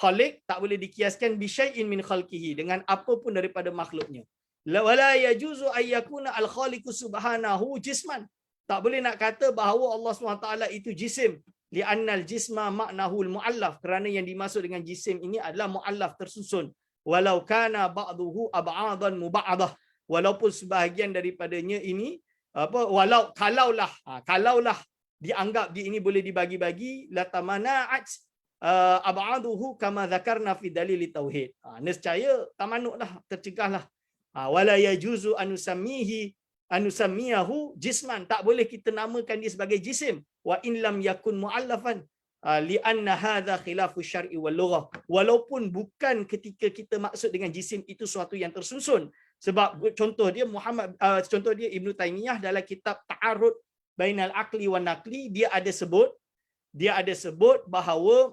khaliq tak boleh dikiaskan bi syai'in min khalqihi, dengan apa pun daripada makhluknya. Wala yajuzu ay yakuna al khaliqu subhanahu jisman, tak boleh nak kata bahawa Allah SWT itu jisim. Li'annal jisma maknahul mu'allaf, kerana yang dimaksud dengan jisim ini adalah mu'allaf, tersusun. Walau kana ba'duhu ab'adan muba'adah, walaupun sebahagian daripadanya ini kalaulah dianggap dia ini boleh dibagi-bagi, latamana'at ab'aduhu kama zakarna fi dalil tauhid. Nescaya tamanuklah, tercegahlah. Wala yajuzu anusammiyahu jisman, tak boleh kita namakan dia sebagai jisim. Wa in lam yakun mu'allafan li'anna hadha khilafu syar'i wal lughah, walaupun bukan ketika kita maksud dengan jisim itu suatu yang tersusun. Sebab contoh dia Ibnu Taimiyah dalam kitab Ta'arud Bainal Aqli wan Naqli, dia ada sebut bahawa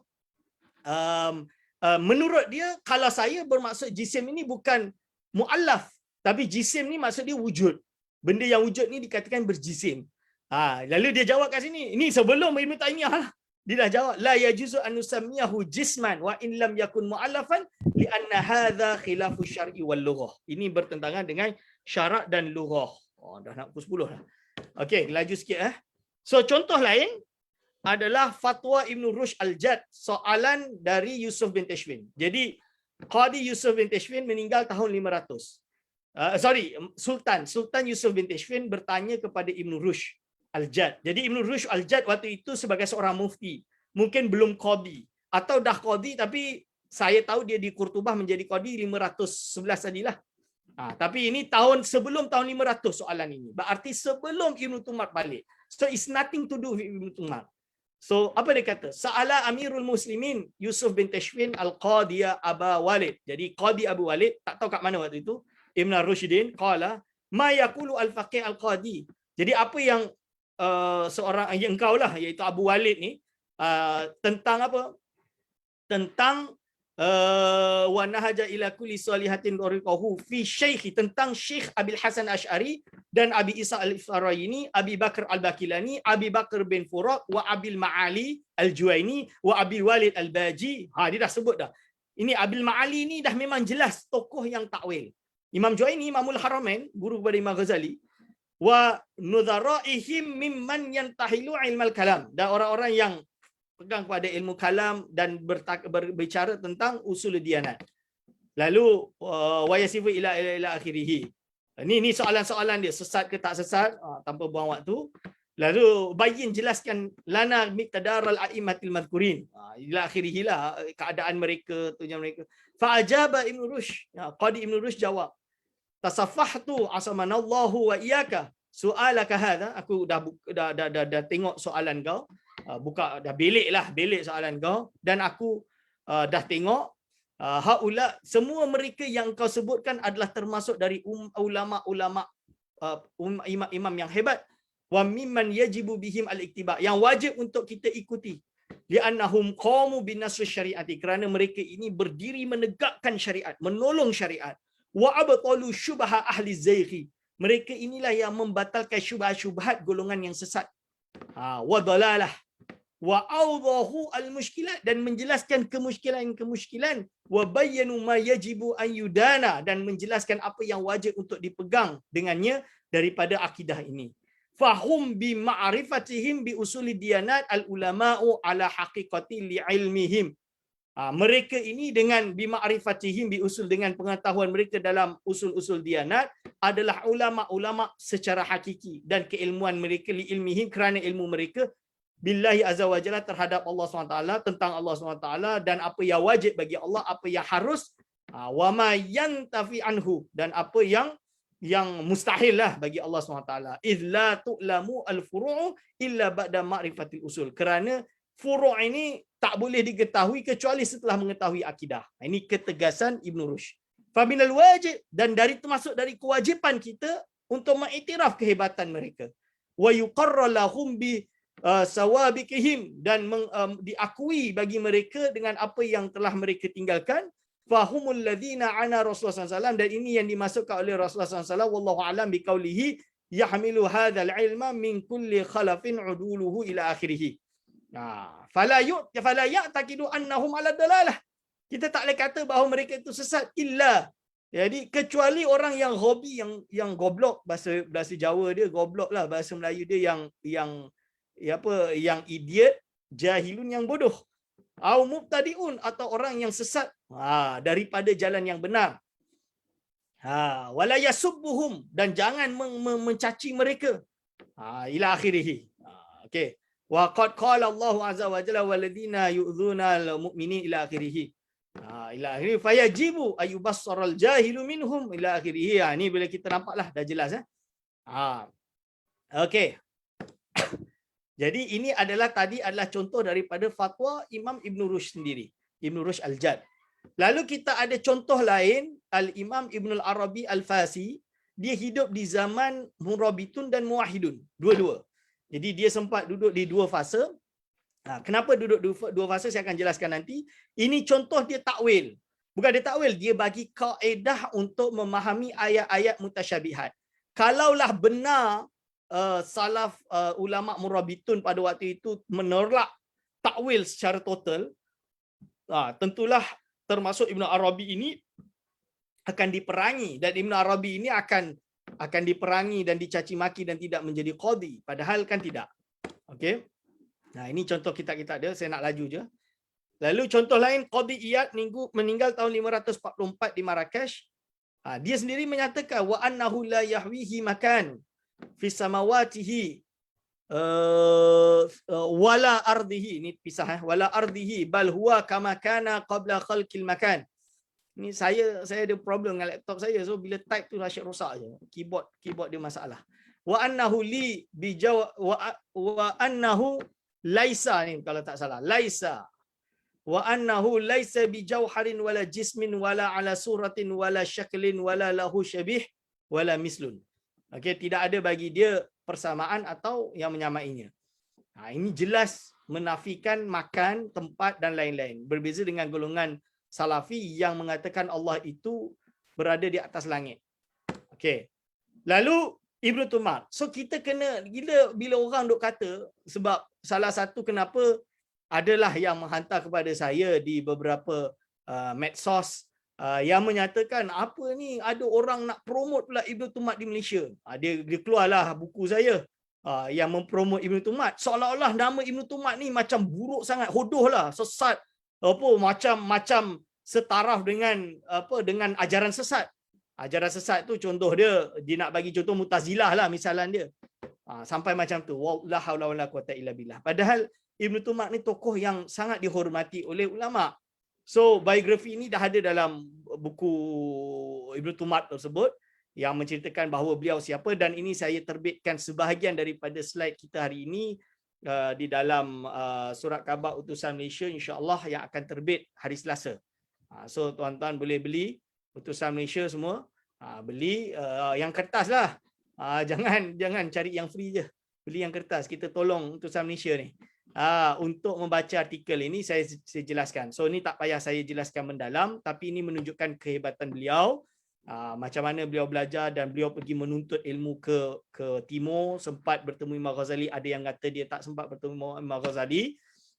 menurut dia, kalau saya bermaksud jisim ini bukan mu'allaf, tapi jisim ni maksud dia wujud. Benda yang wujud ni dikatakan berjisim. Lalu dia jawab kat sini, ini sebelum Ibnu Taimiyah lah. Dia dah jawab, la yajuzu an nusammiyahu jisman wa in lam yakun mu'allafan li anna hadha khilafu syar'i wal lughah. Ini bertentangan dengan syarak dan lughah. Dah nak pukul 10 dah. Okey, laju sikit . So contoh lain adalah fatwa Ibn Rushd Al-Jadd, soalan dari Yusuf bin Tashfin. Jadi Qadi Yusuf bin Tashfin meninggal tahun 500. Sultan Yusuf bin Tashfin bertanya kepada Ibn Rushd Al-Jadd. Jadi Ibn Rushd Al-Jadd waktu itu sebagai seorang mufti, mungkin belum qadi atau dah qadi, tapi saya tahu dia di Qurtubah menjadi qadi 511 tadilah. Tapi ini sebelum tahun 500 soalan ini. Berarti sebelum Ibn Tumar balik. So it's nothing to do with Ibn Tumar. So apa dia kata? Sa'ala Amirul Muslimin Yusuf bin Tashfin Al-Qadiyah Aba Walid. Jadi Qadi Abu Walid, tak tahu kat mana waktu itu, Ibn Rushdin qala ma yaqulu al-faqih al-qadi. Jadi apa yang seorang yang engkau lah, iaitu Abu Walid ni, tentang apa? Tentang wa nahaja ila kulli salihatin tariqahu fi syekh, tentang Syekh Abil Hasan Asy'ari dan Abi Isa Al-Ifaraini, Abi Bakar Al-Bakilani, Abi Bakar bin Furak, wa Abil Ma'ali Al-Juwaini, wa Abil Walid Al-Baji. Dia dah sebut dah. Ini Abil Ma'ali ni dah memang jelas tokoh yang takwil. Imam Juwaini, Imamul Haramain, guru kepada Imam Ghazali. Wa nudharaihim mimman yantahilu ilmal kalam, dan orang-orang yang pegang pada ilmu kalam dan berbicara tentang usul diyanat. Lalu wa yasifu ila akhirih. Ni soalan-soalan dia, sesat ke tak sesat, tanpa buang waktu. Lalu bayin, jelaskan lana miqdaral a'immatil madhkurin, ila akhirih lah, keadaan mereka, tujuan mereka. Fa ajaba Ibn Rushd, Qadi Ibn Rushd jawab, tasaffahtu asamanallahu wa iyyaka soalaka hadha, aku dah tengok soalan kau, buka dah belik soalan kau, dan aku dah tengok haula, semua mereka yang kau sebutkan adalah termasuk dari ulama-ulama, imam yang hebat, wa mimman yajibu bihim al-iktiba, yang wajib untuk kita ikuti, li'annahum qamu binasr syariati, kerana mereka ini berdiri menegakkan syariat, menolong syariat, wa abtalu syubha ahli zaighi, mereka inilah yang membatalkan syubhat golongan yang sesat, wa dalalah, wa awdahu al-mushkilat, dan menjelaskan kemusykilan, wa bayyanu ma yajibu an yudana, dan menjelaskan apa yang wajib untuk dipegang dengannya daripada akidah ini. Fahum bi ma'rifatihim bi usuli diyanat al-ulama'u ala haqiqati li ilmihim. Mereka ini dengan bima'rifatihim bi usul, dengan pengetahuan mereka dalam usul-usul diyanat, adalah ulama-ulama secara hakiki, dan keilmuan mereka li ilmihim, kerana ilmu mereka billahi azza wa jalla terhadap Allah SWT, tentang Allah SWT, dan apa yang wajib bagi Allah, apa yang harus, wa ma yantafi anhu, dan apa yang mustahil lah bagi Allah SWT. Idla tu'lamu al-furu'u illa ba'da ma'rifatil usul, kerana furu' ini tak boleh diketahui kecuali setelah mengetahui akidah. Ini ketegasan Ibn Rushd. Faminal wajib, dan termasuk dari kewajipan kita untuk mengiktiraf kehebatan mereka. Wa yuqarrar lahum bi sawabiqihim, dan diakui bagi mereka dengan apa yang telah mereka tinggalkan. Fahumul ladzina ana Rasulullah SAW, dan ini yang dimasukkan oleh Rasulullah SAW, wallahu alam biqaulihi yahmilu hadzal ilma min kulli khalafin uduluhu ila akhirih. Fala ya'taqidu annahum ala dalalah. Kita tak boleh kata bahawa mereka itu sesat illa, jadi kecuali orang yang hobi, yang goblok, bahasa Jawa dia goblok lah, bahasa Melayu dia yang idiot, jahilun yang bodoh, au mubtadiun, atau orang yang sesat daripada jalan yang benar. Wala yasubbuhum, dan jangan mencaci mereka, ila akhirih. Okey. Wa qad qala Allahu azza wa jalla walladzina yu'dzuna al-mu'minin ila akhirih. Ila akhirih fayajibu ayubassaral jahilu minhum ila akhirih. Ni bila kita nampaklah dah jelas. Okey. Jadi ini adalah contoh daripada fatwa Imam Ibn Rushd sendiri, Ibn Rushd Al-Jad. Lalu kita ada contoh lain, Al-Imam Ibn Al-Arabi Al-Fasi. Dia hidup di zaman Murabitun dan Muwahhidun, dua-dua. Jadi dia sempat duduk di dua fasa. Kenapa duduk dua fasa saya akan jelaskan nanti. Ini contoh dia takwil. Bukan dia takwil, dia bagi kaedah untuk memahami ayat-ayat mutasyabihat. Kalaulah benar salaf ulama Murabitun pada waktu itu menolak takwil secara total, tentulah termasuk Ibn Arabi ini akan diperangi, dan Ibn Arabi ini akan diperangi dan dicaci maki dan tidak menjadi qadi, padahal kan tidak. Okey. Ini contoh kitab-kitab dia, saya nak laju je. Lalu contoh lain, Qadi Iyad meninggal tahun 544 di Marrakesh. Dia sendiri menyatakan wa annahu la yahwihi makan fi samawatihi wala ardihi. Ini pisah, wala ardihi bal huwa kama kana qabla khalqil makan. Ni saya ada problem dengan laptop saya, so bila type tu asyik rosak je. Keyboard dia masalah. Wa annahu li bijaw wa annahu laisa, ni kalau tak salah, laisa wa annahu laisa bijawharin wala jismin wala ala suratin wala syaklin wala lahu syabih wala mislun. Okey, tidak ada bagi dia persamaan atau yang menyamainya. Ini jelas menafikan makan, tempat dan lain-lain. Berbeza dengan golongan Salafi yang mengatakan Allah itu berada di atas langit. Okey. Lalu Ibnu Tumar. So kita kena bila orang duk kata, sebab salah satu kenapa adalah yang menghantar kepada saya di beberapa medsos yang menyatakan apa ni ada orang nak promote pula Ibnu Tumar di Malaysia. Dia keluarlah buku saya yang mempromot Ibnu Tumar. Seolah-olah nama Ibnu Tumar ni macam buruk sangat, hodoh lah, sesat, apa macam setaraf dengan ajaran sesat. Ajaran sesat tu contoh dia nak bagi contoh Mu'tazilah lah misalan dia. Sampai macam tu. La haula wala quwata illa billah. Padahal Ibnu Tumar ni tokoh yang sangat dihormati oleh ulama. So biografi ini dah ada dalam buku Ibnu Tumar tersebut yang menceritakan bahawa beliau siapa, dan ini saya terbitkan sebahagian daripada slide kita hari ini di dalam surat khabar utusan Malaysia, insya-Allah yang akan terbit hari Selasa. So tuan-tuan boleh beli utusan Malaysia semua, beli yang kertas lah. Jangan cari yang free je. Beli yang kertas. Kita tolong utusan Malaysia ni. Untuk membaca artikel ini saya jelaskan. So ni tak payah saya jelaskan mendalam, tapi ini menunjukkan kehebatan beliau. Macam mana beliau belajar dan beliau pergi menuntut ilmu ke timur, sempat bertemu Imam Ghazali. Ada yang kata dia tak sempat bertemu Imam Ghazali.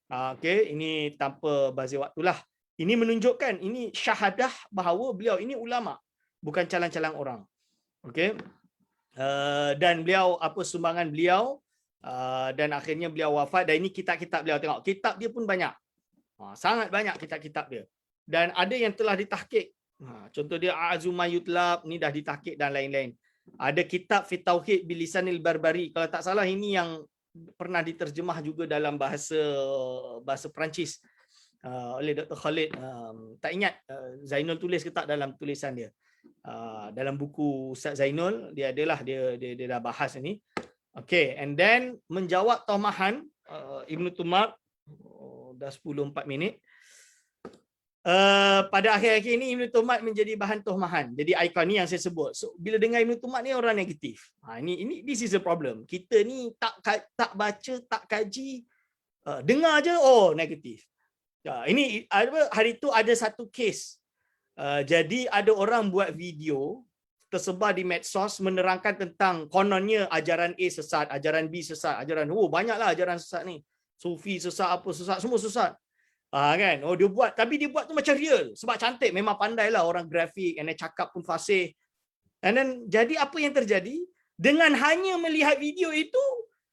Okey, ini tanpa bazir waktulah. Ini menunjukkan ini syahadah bahawa beliau ini ulama, bukan calang-calang orang. Okey. Dan beliau sumbangan beliau, dan akhirnya beliau wafat, dan ini kitab-kitab beliau, tengok kitab dia pun banyak. Sangat banyak kitab-kitab dia. Dan ada yang telah ditahqiq. Contoh dia Azuma Yutlab, ni dah ditahqiq dan lain-lain. Ada kitab Fi Tauhid bil Lisanil Barbari. Kalau tak salah ini yang pernah diterjemah juga dalam bahasa Perancis oleh Dr. Khalid. Tak ingat Zainul tulis ke tak dalam tulisan dia. Dalam buku Ustaz Zainul dia adalah dia dah bahas ini. Okay, and then menjawab tomahan Ibnu Tumar, dah 10:04 minit. Pada akhir-akhir ini Ibnu Tumar menjadi bahan tomahan. Jadi ikon ni yang saya sebut. So bila dengar Ibnu Tumar ni orang negatif. Ini this is a problem. Kita ni tak baca, tak kaji, dengar je negatif. Ini hari tu ada satu kes. Jadi ada orang buat video tersebar di medsos menerangkan tentang kononnya ajaran A sesat, ajaran B sesat, ajaran banyaklah ajaran sesat ni. Sufi sesat, apa sesat, semua sesat. Kan? Dia buat, tapi dia buat tu macam real sebab cantik, memang pandailah orang grafik, and then cakap pun fasih. And then jadi apa yang terjadi? Dengan hanya melihat video itu,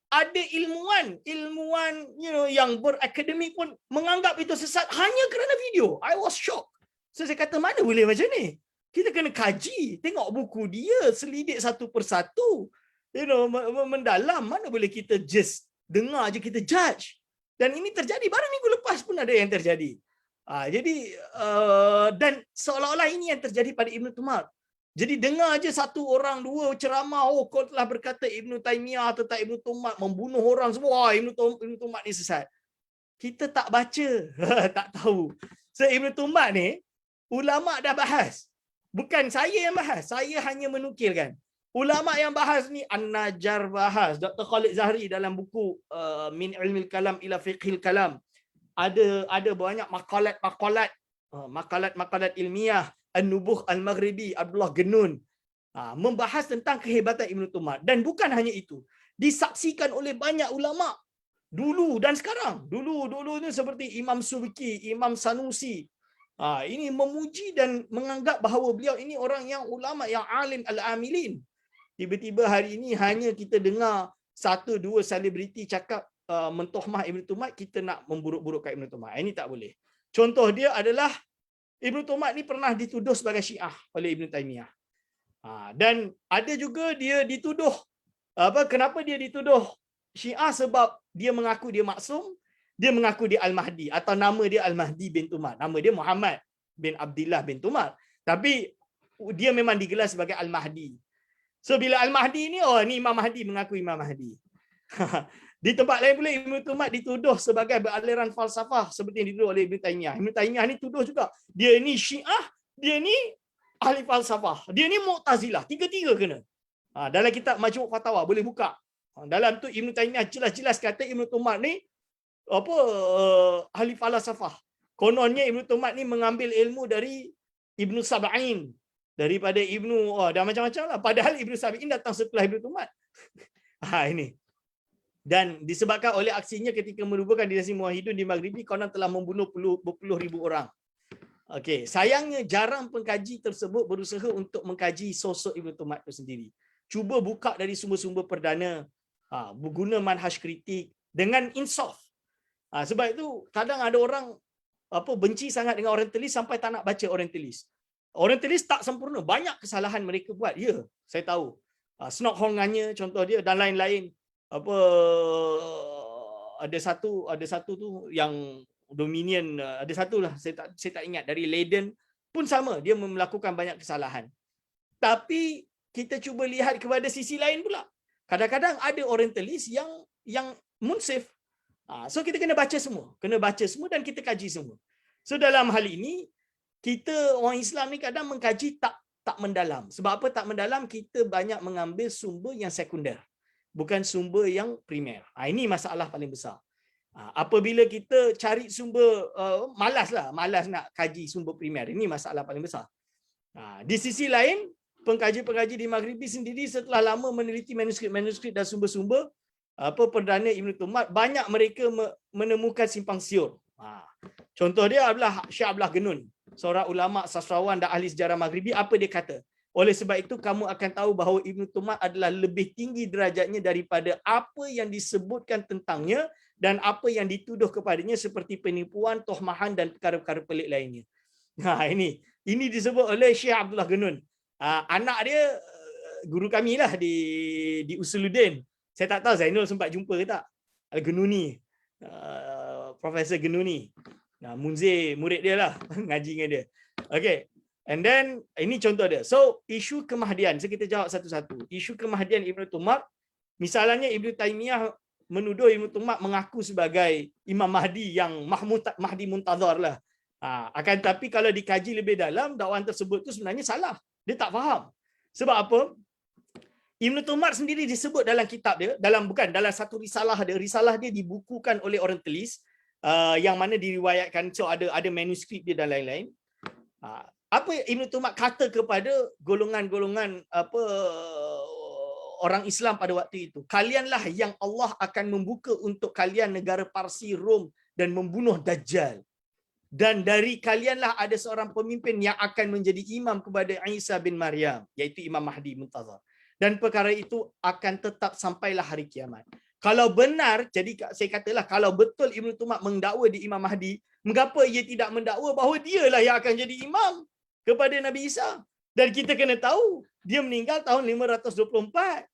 ada ilmuwan yang berakademik pun menganggap itu sesat hanya kerana video. I was shocked. So saya kata mana boleh macam ni? Kita kena kaji, tengok buku dia, selidik satu persatu. Mendalam, mana boleh kita just dengar je kita judge. Dan ini terjadi baru minggu lepas pun ada yang terjadi. Jadi dan seolah-olah ini yang terjadi pada Ibnu Tumar. Jadi dengar je satu orang dua ceramah, kau telah berkata Ibnu Taimiyah tentang Ibnu Tumar membunuh orang semua, Ibnu Tumar ni sesat. Kita tak baca, tak tahu. So Ibnu Tumar ni ulama dah bahas. Bukan saya yang bahas, saya hanya menukilkan. Ulama yang bahas ni An-Najjar bahas, Dr. Khalid Zahri dalam buku Min Ilmil Kalam ila Fiqhil Kalam. Ada banyak makalat ilmiah. An-Nubuh Al-Maghribi Abdullah Genun membahas tentang kehebatan Ibnu Tumar. Dan bukan hanya itu, disaksikan oleh banyak ulama dulu dan sekarang. Dulu ni seperti Imam Subki, Imam Sanusi. Ini memuji dan menganggap bahawa beliau ini orang yang ulama yang alim al-amilin. Tiba-tiba hari ini hanya kita dengar satu dua selebriti cakap mentohmah Ibnu Tumar, kita nak memburuk-burukkan Ibnu Tumar. Ini tak boleh. Contoh dia adalah Ibnu Tumar ni pernah dituduh sebagai Syiah oleh Ibnu Taimiyah. Dan ada juga dia dituduh kenapa dia dituduh Syiah? Sebab dia mengaku dia maksum, dia mengaku dia Al-Mahdi, atau nama dia Al-Mahdi bin Tumar. Nama dia Muhammad bin Abdullah bin Tumar. Tapi dia memang digelar sebagai Al-Mahdi. So bila Al-Mahdi ni, ni Imam Mahdi, mengaku Imam Mahdi. Di tempat lain pula Ibnu Tumar dituduh sebagai beraliran falsafah seperti yang dituduh oleh Ibnu Taimiyah. Ibnu Taimiyah ni tuduh juga. Dia ni Syiah, dia ni ahli falsafah, dia ni Mu'tazilah. Tiga-tiga kena. Dalam kitab Majmu' Fatawa boleh buka. Dalam tu Ibnu Taimiyah jelas-jelas kata Ibnu Tumar ni ahli falsafah. Kononnya Ibnu Tumat ni mengambil ilmu dari Ibnu Sab'in, daripada Ibnu dah macam-macam lah. Padahal Ibnu Sab'in datang setelah Ibnu Tumat. Ini. Dan disebabkan oleh aksinya ketika menubuhkan dinasti Muwahhidun di Maghribi, konon telah membunuh berpuluh ribu orang. Okey, sayangnya jarang pengkaji tersebut berusaha untuk mengkaji sosok Ibnu Tumat itu sendiri. Cuba buka dari sumber-sumber perdana, berguna manhaj kritik dengan insaf. Sebab itu kadang ada orang benci sangat dengan Orientalis sampai tak nak baca Orientalis. Orientalis tak sempurna, banyak kesalahan mereka buat. Ya, saya tahu. Snok-hongannya contoh dia dan lain-lain. Ada satu tu yang Dominion, ada satulah saya tak ingat, dari Leiden pun sama, dia melakukan banyak kesalahan. Tapi kita cuba lihat kepada sisi lain pula. Kadang-kadang ada Orientalis yang munsif. So kita kena baca semua dan kita kaji semua. So dalam hal ini kita orang Islam ni kadang mengkaji tak mendalam. Sebab apa tak mendalam? Kita banyak mengambil sumber yang sekunder, bukan sumber yang primer. Ini masalah paling besar. Apabila kita cari sumber, malas nak kaji sumber primer. Ini masalah paling besar. Di sisi lain, pengkaji-pengkaji di Maghribi sendiri setelah lama meneliti manuskrip dan sumber-sumber perdana Ibnu Tumat, banyak mereka menemukan simpang siur. Contoh dia adalah Syekh Abdullah Genun, seorang ulama, sastrawan dan ahli sejarah Maghribi. Apa dia kata? Oleh sebab itu kamu akan tahu bahawa Ibnu Tumat adalah lebih tinggi derajatnya daripada apa yang disebutkan tentangnya dan apa yang dituduh kepadanya seperti penipuan, tohmahan dan perkara-perkara pelik lainnya. Ini disebut oleh Syekh Abdullah Genun. Anak dia guru kami lah di Usuluddin. Saya tak tahu Zainul sempat jumpa ke tak. Genuni, Profesor Genuni. Munzir murid dia lah, ngaji dengan dia. Okay. And then ini contoh dia. So isu kemahdian, so kita jawab satu-satu. Isu kemahdian Ibnu Tumat, misalnya Ibnu Taimiyah menuduh Ibnu Tumat mengaku sebagai Imam Mahdi yang Mahdi Muntazar lah. Akan tapi kalau dikaji lebih dalam, dakwaan tersebut tu sebenarnya salah. Dia tak faham. Sebab apa? Ibnu Tumat sendiri disebut dalam kitab dia, dalam satu risalah dia. Risalah dia dibukukan oleh Orientalis, yang mana diriwayatkan, so ada manuskrip dia dan lain-lain. Apa Ibnu Tumat kata kepada golongan-golongan orang Islam pada waktu itu? Kalianlah yang Allah akan membuka untuk kalian negara Parsi, Rom dan membunuh Dajjal. Dan dari kalianlah ada seorang pemimpin yang akan menjadi imam kepada Isa bin Maryam, iaitu Imam Mahdi Muntazar. Dan perkara itu akan tetap sampailah hari kiamat. Kalau benar, jadi saya katalah, kalau betul Ibnu Tumat mendakwa di Imam Mahdi, mengapa ia tidak mendakwa bahawa dialah yang akan jadi imam kepada Nabi Isa? Dan kita kena tahu, dia meninggal tahun 524.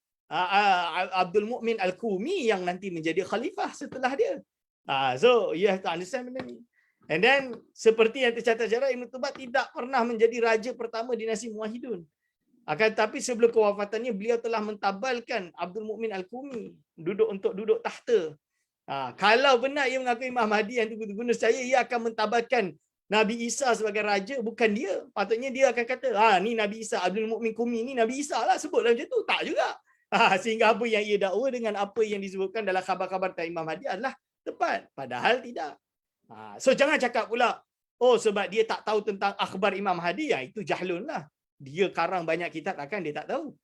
Abdul Mu'min Al-Qumi yang nanti menjadi khalifah setelah dia. So you have to understand benda ni. And then seperti yang tercatat sejarah, Ibnu Tumat tidak pernah menjadi raja pertama dinasti Muwahhidun. Akan tetapi sebelum kewafatannya, beliau telah mentabalkan Abdul Mu'min Al-Qumi duduk tahta. Kalau benar ia mengaku Imam Mahdi yang tunggu-tunggu, saya ia akan mentabalkan Nabi Isa sebagai raja, bukan dia. Patutnya dia akan kata, ni Nabi Isa, Abdul Mu'min Qumi ni Nabi Isa lah, sebutlah macam tu. Tak juga. Sehingga apa yang ia dakwa dengan apa yang disebutkan dalam khabar-khabar tentang Imam Mahdi adalah tepat. Padahal tidak. So jangan cakap pula, sebab dia tak tahu tentang akhbar Imam Mahdi, itu jahlun lah. Dia karang banyak kitab, takkan dia tak tahu.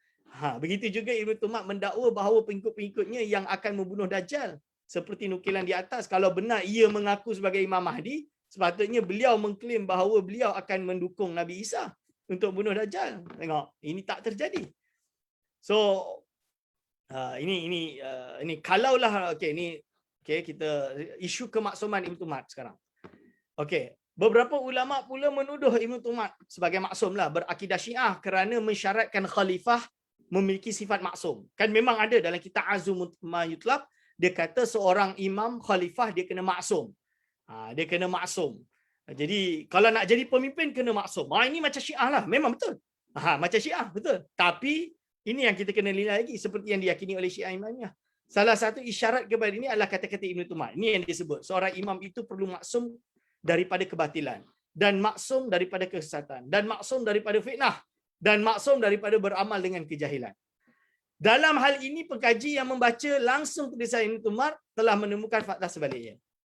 Begitu juga Ibnu Tumat mendakwa bahawa pengikut-pengikutnya yang akan membunuh Dajjal. Seperti nukilan di atas, kalau benar ia mengaku sebagai Imam Mahdi, sepatutnya beliau mengklaim bahawa beliau akan mendukung Nabi Isa untuk bunuh Dajjal. Tengok, ini tak terjadi. So ini kalaulah kita isu kemaksuman Ibnu Tumat sekarang. Beberapa ulama pula menuduh Ibnu Tumat sebagai maksum lah, berakidah Syiah kerana mensyaratkan khalifah memiliki sifat maksum. Kan memang ada dalam kitab Azum Ma Yutlab, dia kata seorang imam khalifah dia kena maksum. Dia kena maksum. Jadi kalau nak jadi pemimpin kena maksum. Ini macam Syiah lah, memang betul. Macam Syiah, betul. Tapi ini yang kita kena nilai lagi, seperti yang diyakini oleh Syiah Imamiyah. Salah satu isyarat kepada ini adalah kata-kata Ibnu Tumat. Ini yang disebut, seorang imam itu perlu maksum daripada kebatilan, dan maksum daripada kesesatan, dan maksum daripada fitnah, dan maksum daripada beramal dengan kejahilan. Dalam hal ini, pengkaji yang membaca langsung tulisan Ibnu Tumat telah menemukan fakta sebaliknya.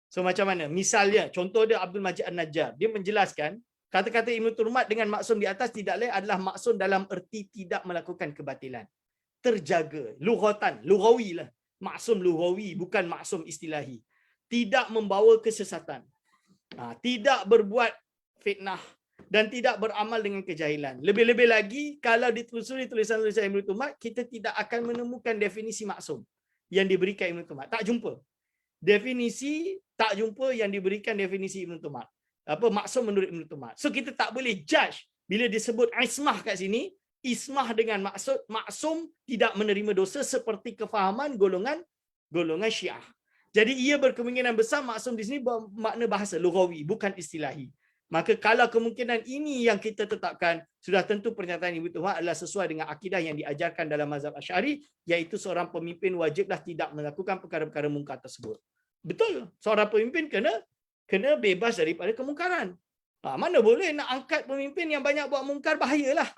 So macam mana? Misalnya, contoh dia Abdul Majid An-Najjar. Dia menjelaskan, kata-kata Ibn Turmat dengan maksum di atas tidak lain adalah maksum dalam erti tidak melakukan kebatilan. Terjaga. Lughatan. Lughawi lah. Maksum lughawi, bukan maksum istilahi. Tidak membawa kesesatan. Tidak berbuat fitnah. Dan tidak beramal dengan kejahilan. Lebih-lebih lagi, kalau ditelusuri tulisan-tulisan Ibn Turmat, kita tidak akan menemukan definisi maksum yang diberikan Ibn Turmat. Tak jumpa. Definisi tak jumpa yang diberikan definisi Ibn Turmat. Maksum menurut Ibn Turmat. So kita tak boleh judge bila disebut ismah kat sini, ismah dengan maksud maksum tidak menerima dosa seperti kefahaman golongan Syiah. Jadi ia berkemungkinan besar maksum di sini bermakna bahasa lughawi, bukan istilahi. Maka kalau kemungkinan ini yang kita tetapkan, sudah tentu pernyataan Ibn Turmat adalah sesuai dengan akidah yang diajarkan dalam mazhab Asy'ari, iaitu seorang pemimpin wajiblah tidak melakukan perkara-perkara mungkar tersebut. Betul, seorang pemimpin kena bebas daripada kemungkaran. Mana boleh nak angkat pemimpin yang banyak buat mungkar, bahayalah.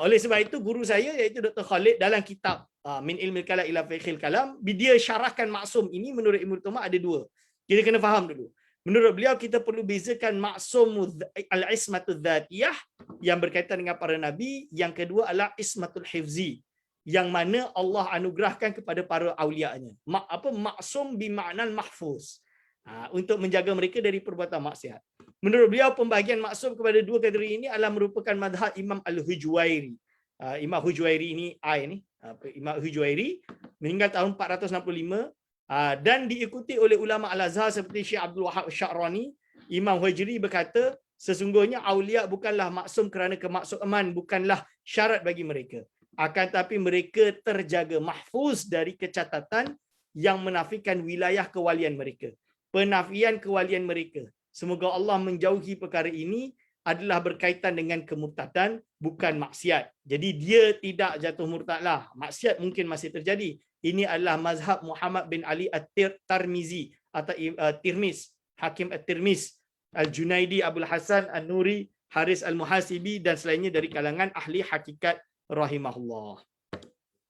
Oleh sebab itu guru saya iaitu Dr. Khalid dalam kitab Min Ilmil Kalam ila Fiqhil Kalam, dia syarahkan maksum ini menurut Ibn Turmat ada dua. Kita kena faham dulu. Menurut beliau kita perlu bezakan maksum al-ismatul dzatiyah yang berkaitan dengan para nabi, yang kedua adalah ismatul hifzi yang mana Allah anugerahkan kepada para aulianya. Maksum bimakna mahfuz. Untuk menjaga mereka dari perbuatan maksiat. Menurut beliau pembahagian maksum kepada dua kategori ini adalah merupakan mazhab Imam Al-Hujuwairi. Imam Hujuwairi ini Imam Hujuwairi meninggal tahun 465 dan diikuti oleh ulama Al-Azhar seperti Syekh Abdul Wahab Sya'rani. Imam Hujri berkata, sesungguhnya aulia bukanlah maksum kerana kemaksuman bukanlah syarat bagi mereka. Akan tapi mereka terjaga mahfuz dari kecatatan yang menafikan wilayah kewalian mereka. Penafian kewalian mereka. Semoga Allah menjauhi perkara ini adalah berkaitan dengan kemurtadan, bukan maksiat. Jadi dia tidak jatuh murtad lah. Maksiat mungkin masih terjadi. Ini adalah mazhab Muhammad bin Ali At-Tirmizi atau Tirmiz, Hakim At-Tirmiz, Al-Junaidi, Abdul Hasan, An-Nuri, Haris Al-Muhasibi dan selainnya dari kalangan ahli hakikat rahimahullah.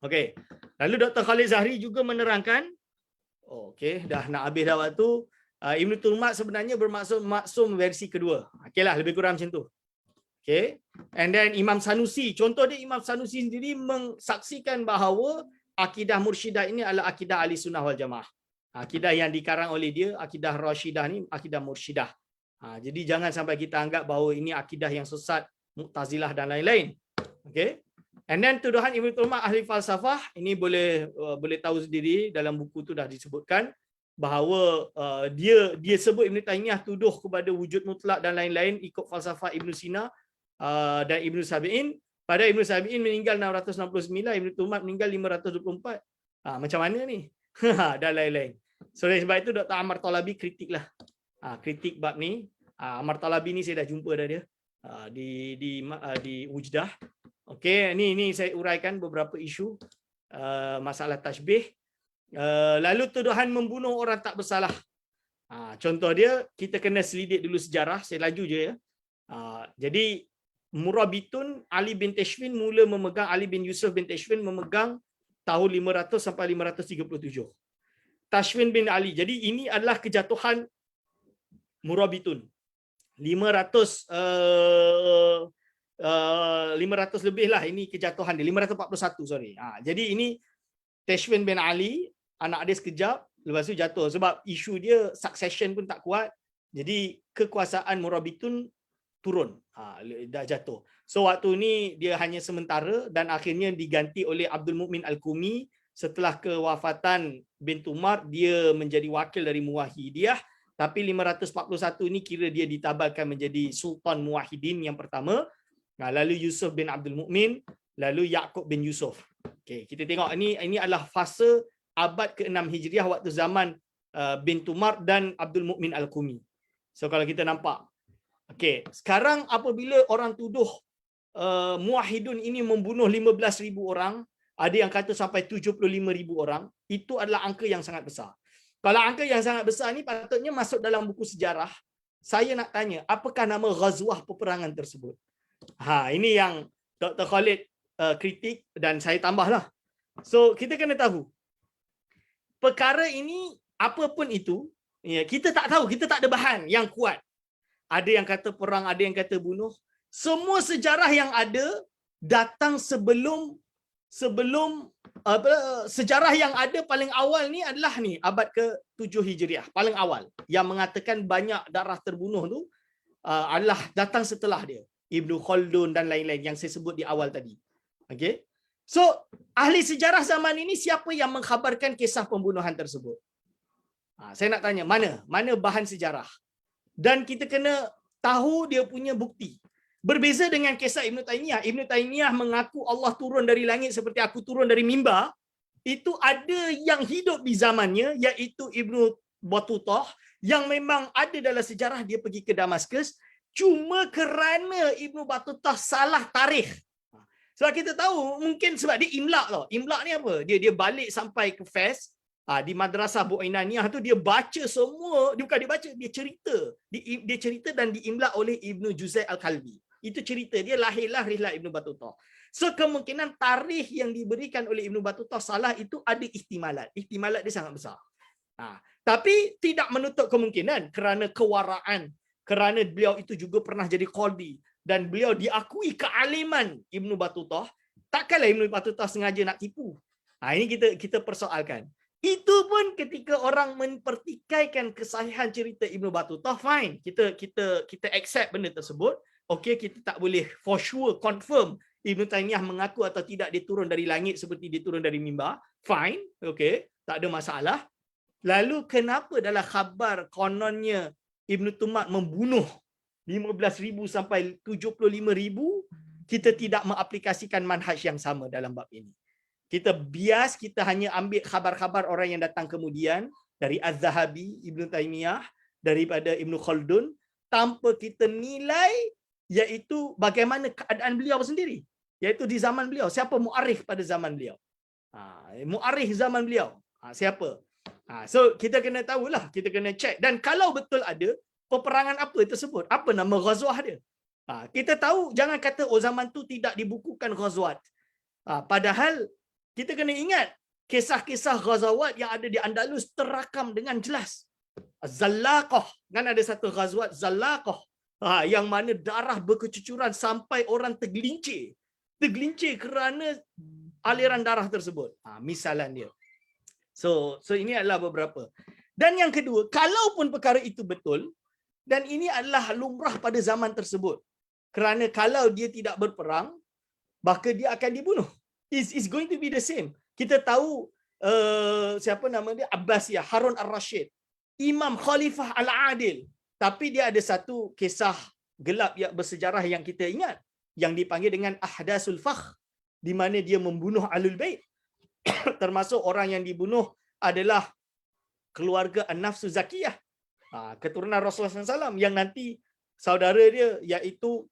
Okey. Lalu Dr. Khalid Zahri juga menerangkan, okey, dah nak habis dah waktu. Ibn Turmat sebenarnya bermaksud maksum versi kedua. Okeylah, lebih kurang macam tu. Okay. And then Imam Sanusi, contoh dia Imam Sanusi sendiri mensaksikan bahawa akidah mursyidah ini adalah akidah ahli sunnah wal jamaah. Akidah yang dikarang oleh dia, akidah rasyidah ni akidah mursyidah. Jadi jangan sampai kita anggap bahawa ini akidah yang sesat, Mu'tazilah dan lain-lain. Okay. And then tuduhan Ibn Turmat ahli falsafah, ini boleh tahu sendiri dalam buku tu dah disebutkan bahawa dia sebut Ibn Taymiyah tuduh kepada wujud mutlak dan lain-lain ikut falsafah Ibn Sina dan Ibn Sabi'in. Pada Ibn Sabi'in meninggal 669, Ibn Turmat meninggal 524. Macam mana ni? Dan lain-lain. So dari sebab itu Dr. Ammar Talabi kritik lah. Kritik bab ni. Ammar Talabi ni saya dah jumpa dah dia di Wujdah. Okey, ni saya uraikan beberapa isu masalah tasbih. Lalu tuduhan membunuh orang tak bersalah. Contoh dia, kita kena selidik dulu sejarah. Saya laju je ya. Jadi Murabitun Ali bin Tashfin mula memegang, Ali bin Yusuf bin Tashfin memegang tahun 500 sampai 537. Tashfin bin Ali. Jadi ini adalah kejatuhan Murabitun. 500 lebih lah ini kejatuhan dia. 541 sorry. Jadi ini Tashfin bin Ali, anak dia sekejap, lepas tu jatuh. Sebab isu dia succession pun tak kuat. Jadi kekuasaan Murabitun turun. Dah jatuh. So waktu ni dia hanya sementara dan akhirnya diganti oleh Abdul Mukmin Al-Kumi. Setelah kewafatan bin Umar, dia menjadi wakil dari Muwahhidiyah. Tapi 541 ni kira dia ditabalkan menjadi Sultan Muwahhidin yang pertama. Lalu Yusuf bin Abdul Mukmin, lalu Yaqub bin Yusuf. Okay, kita tengok ini adalah fase abad ke-6 Hijriah waktu zaman bin Umar dan Abdul Mukmin Al-Kumi. So kalau kita nampak. Okay, sekarang apabila orang tuduh Muwahhidun ini membunuh 15,000 orang, ada yang kata sampai 75,000 orang, itu adalah angka yang sangat besar. Kalau angka yang sangat besar ni patutnya masuk dalam buku sejarah. Saya nak tanya, apakah nama ghazwah peperangan tersebut? Ini yang Dr. Khalid kritik dan saya tambahlah. So kita kena tahu perkara ini apapun itu, Ya, kita tak tahu, kita tak ada bahan yang kuat. Ada yang kata perang, ada yang kata bunuh. Semua sejarah yang ada datang sebelum sejarah yang ada paling awal ni adalah ni abad ke-7 Hijriah, paling awal, yang mengatakan banyak darah terbunuh tu adalah datang setelah dia. Ibnu Khaldun dan lain-lain yang saya sebut di awal tadi. Okey. So, ahli sejarah zaman ini siapa yang mengkhabarkan kisah pembunuhan tersebut? Saya nak tanya, mana bahan sejarah? Dan kita kena tahu dia punya bukti. Berbeza dengan kisah Ibn Taymiyah. Ibn Taymiyah mengaku Allah turun dari langit seperti aku turun dari mimbar. Itu ada yang hidup di zamannya, iaitu Ibn Battutah, yang memang ada dalam sejarah dia pergi ke Damaskus. Cuma kerana Ibn Battutah salah tarikh. Sebab kita tahu, mungkin sebab dia imlak tau. Imlak ni apa? Dia balik sampai ke Fes, di madrasah Bu'ainaniyah tu, dia baca semua, dia bukan dia baca, dia cerita. Dia cerita dan diimlak oleh Ibnu Juzai Al-Kalbi. Itu cerita dia, lahirlah Rihlah Ibnu Battutah. So kemungkinan tarikh yang diberikan oleh Ibnu Battutah salah itu ada ihtimalat. Ihtimalat dia sangat besar. Tapi tidak menutup kemungkinan kerana kewaraan, kerana beliau itu juga pernah jadi qadi dan beliau diakui kealiman Ibnu Battutah, takkanlah Ibnu Battutah sengaja nak tipu. Ini kita persoalkan. Itu pun ketika orang mempertikaikan kesahihan cerita Ibnu Battutah, fine. Kita accept benda tersebut. Okey, kita tak boleh for sure confirm Ibn Taymiyah mengaku atau tidak dia turun dari langit seperti dia turun dari mimbar. Fine. Okey, tak ada masalah. Lalu kenapa dalam khabar kononnya Ibn Tumat membunuh 15,000 sampai 75,000, kita tidak mengaplikasikan manhaj yang sama dalam bab ini. Kita bias, kita hanya ambil khabar-khabar orang yang datang kemudian dari Az-Zahabi, Ibn Taymiyah, daripada Ibn Khaldun, tanpa kita nilai iaitu bagaimana keadaan beliau sendiri, iaitu di zaman beliau. Siapa mu'arikh pada zaman beliau? Mu'arikh zaman beliau. Siapa? So kita kena tahulah, kita kena check. Dan kalau betul ada peperangan apa tersebut, apa nama ghazwah dia? Kita tahu, jangan kata zaman tu tidak dibukukan ghazwat. Padahal kita kena ingat kisah-kisah ghazawat yang ada di Andalus terakam dengan jelas. Zallaqah, kan ada satu ghazwat Zallaqah, yang mana darah berkecucuran sampai orang tergelincir kerana aliran darah tersebut. Misalan dia. So ini adalah beberapa. Dan yang kedua, kalaupun perkara itu betul, dan ini adalah lumrah pada zaman tersebut, kerana kalau dia tidak berperang, maka dia akan dibunuh. It's going to be the same. Kita tahu siapa nama dia, Abbasiyah, Harun Ar-Rashid, Imam Khalifah Al-Adil. Tapi dia ada satu kisah gelap yang bersejarah yang kita ingat, yang dipanggil dengan Ahdasul Fakh, di mana dia membunuh Ahlul Bait. Termasuk orang yang dibunuh adalah keluarga An-Nafsu Zakiyah, keturunan Rasulullah SAW, yang nanti saudara dia iaitu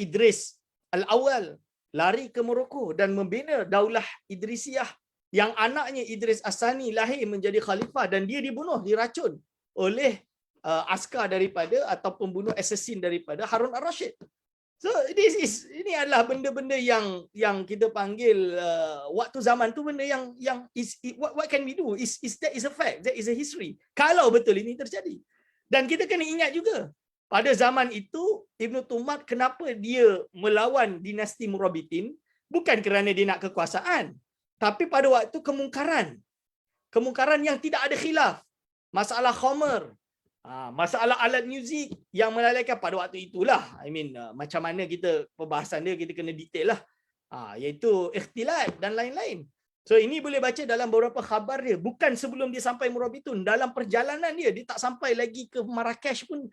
Idris Al-Awal lari ke Morocco dan membina Daulah Idrisiyah, yang anaknya Idris As-Sani lahir menjadi khalifah dan dia dibunuh, diracun oleh askar daripada atau pembunuh assassin daripada Harun Ar-Rashid. So ini adalah benda-benda yang kita panggil waktu zaman tu, benda yang what can we do, that is a fact, that is a history. Kalau betul ini terjadi. Dan kita kena ingat juga, pada zaman itu Ibn Tumat kenapa dia melawan dinasti Murabitin, bukan kerana dia nak kekuasaan, tapi pada waktu kemungkaran yang tidak ada khilaf, masalah khamar, masalah alat muzik yang melalaikan pada waktu itulah. Macam mana kita perbahasan dia, kita kena detail lah, iaitu ikhtilat dan lain-lain. So ini boleh baca dalam beberapa khabar dia, bukan sebelum dia sampai Murabitun, dalam perjalanan dia tak sampai lagi ke Marrakesh pun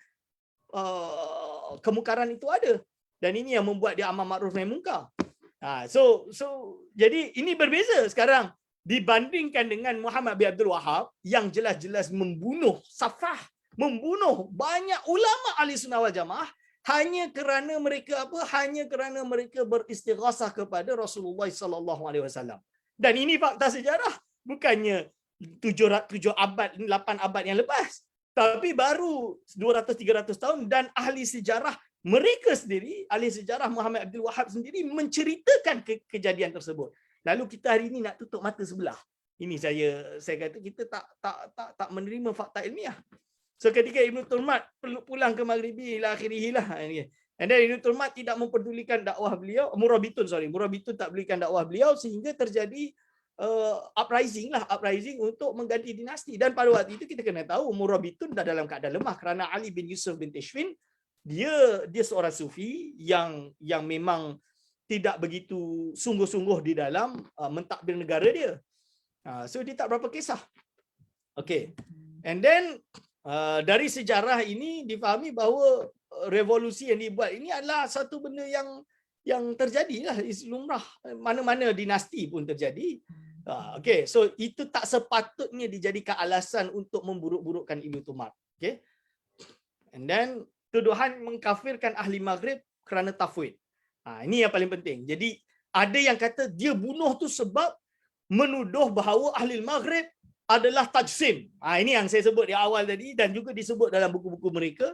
kemungkaran itu ada. Dan ini yang membuat dia amar ma'ruf nahi munkar. So jadi ini berbeza sekarang dibandingkan dengan Muhammad bin Abdul Wahab yang jelas-jelas membunuh membunuh banyak ulama ahli sunnah wal jamaah hanya kerana mereka beristighasah kepada Rasulullah sallallahu alaihi wasallam. Dan ini fakta sejarah, bukannya 7 abad 8 abad yang lepas, tapi baru 200-300 tahun. Dan ahli sejarah mereka sendiri, ahli sejarah Muhammad Abdul Wahab sendiri menceritakan kejadian tersebut. Lalu kita hari ini nak tutup mata sebelah. Ini saya kata kita tak menerima fakta ilmiah. So ketika Ibn Turmat perlu pulang ke Maghribi ila akhirih lah. And then Ibn Turmat tidak memperdulikan dakwah beliau, Murabitun tak pedulikan dakwah beliau sehingga terjadi uprising untuk mengganti dinasti. Dan pada waktu itu kita kena tahu Murabitun dah dalam keadaan lemah kerana Ali bin Yusuf bin Tashfin dia seorang sufi yang memang tidak begitu sungguh-sungguh di dalam mentadbir negara dia. So dia tak berapa kisah. Okay. And then dari sejarah ini difahami bahawa revolusi yang dibuat ini adalah satu benda yang terjadilah, lumrah, mana-mana dinasti pun terjadi. Okay, so itu tak sepatutnya dijadikan alasan untuk memburuk-burukkan Ibn Turmat. Okay. And then tuduhan mengkafirkan ahli Maghrib kerana tafwid. Ini yang paling penting. Jadi ada yang kata dia bunuh tu sebab menuduh bahawa ahli Maghrib adalah tajsim. Ini yang saya sebut di awal tadi dan juga disebut dalam buku-buku mereka.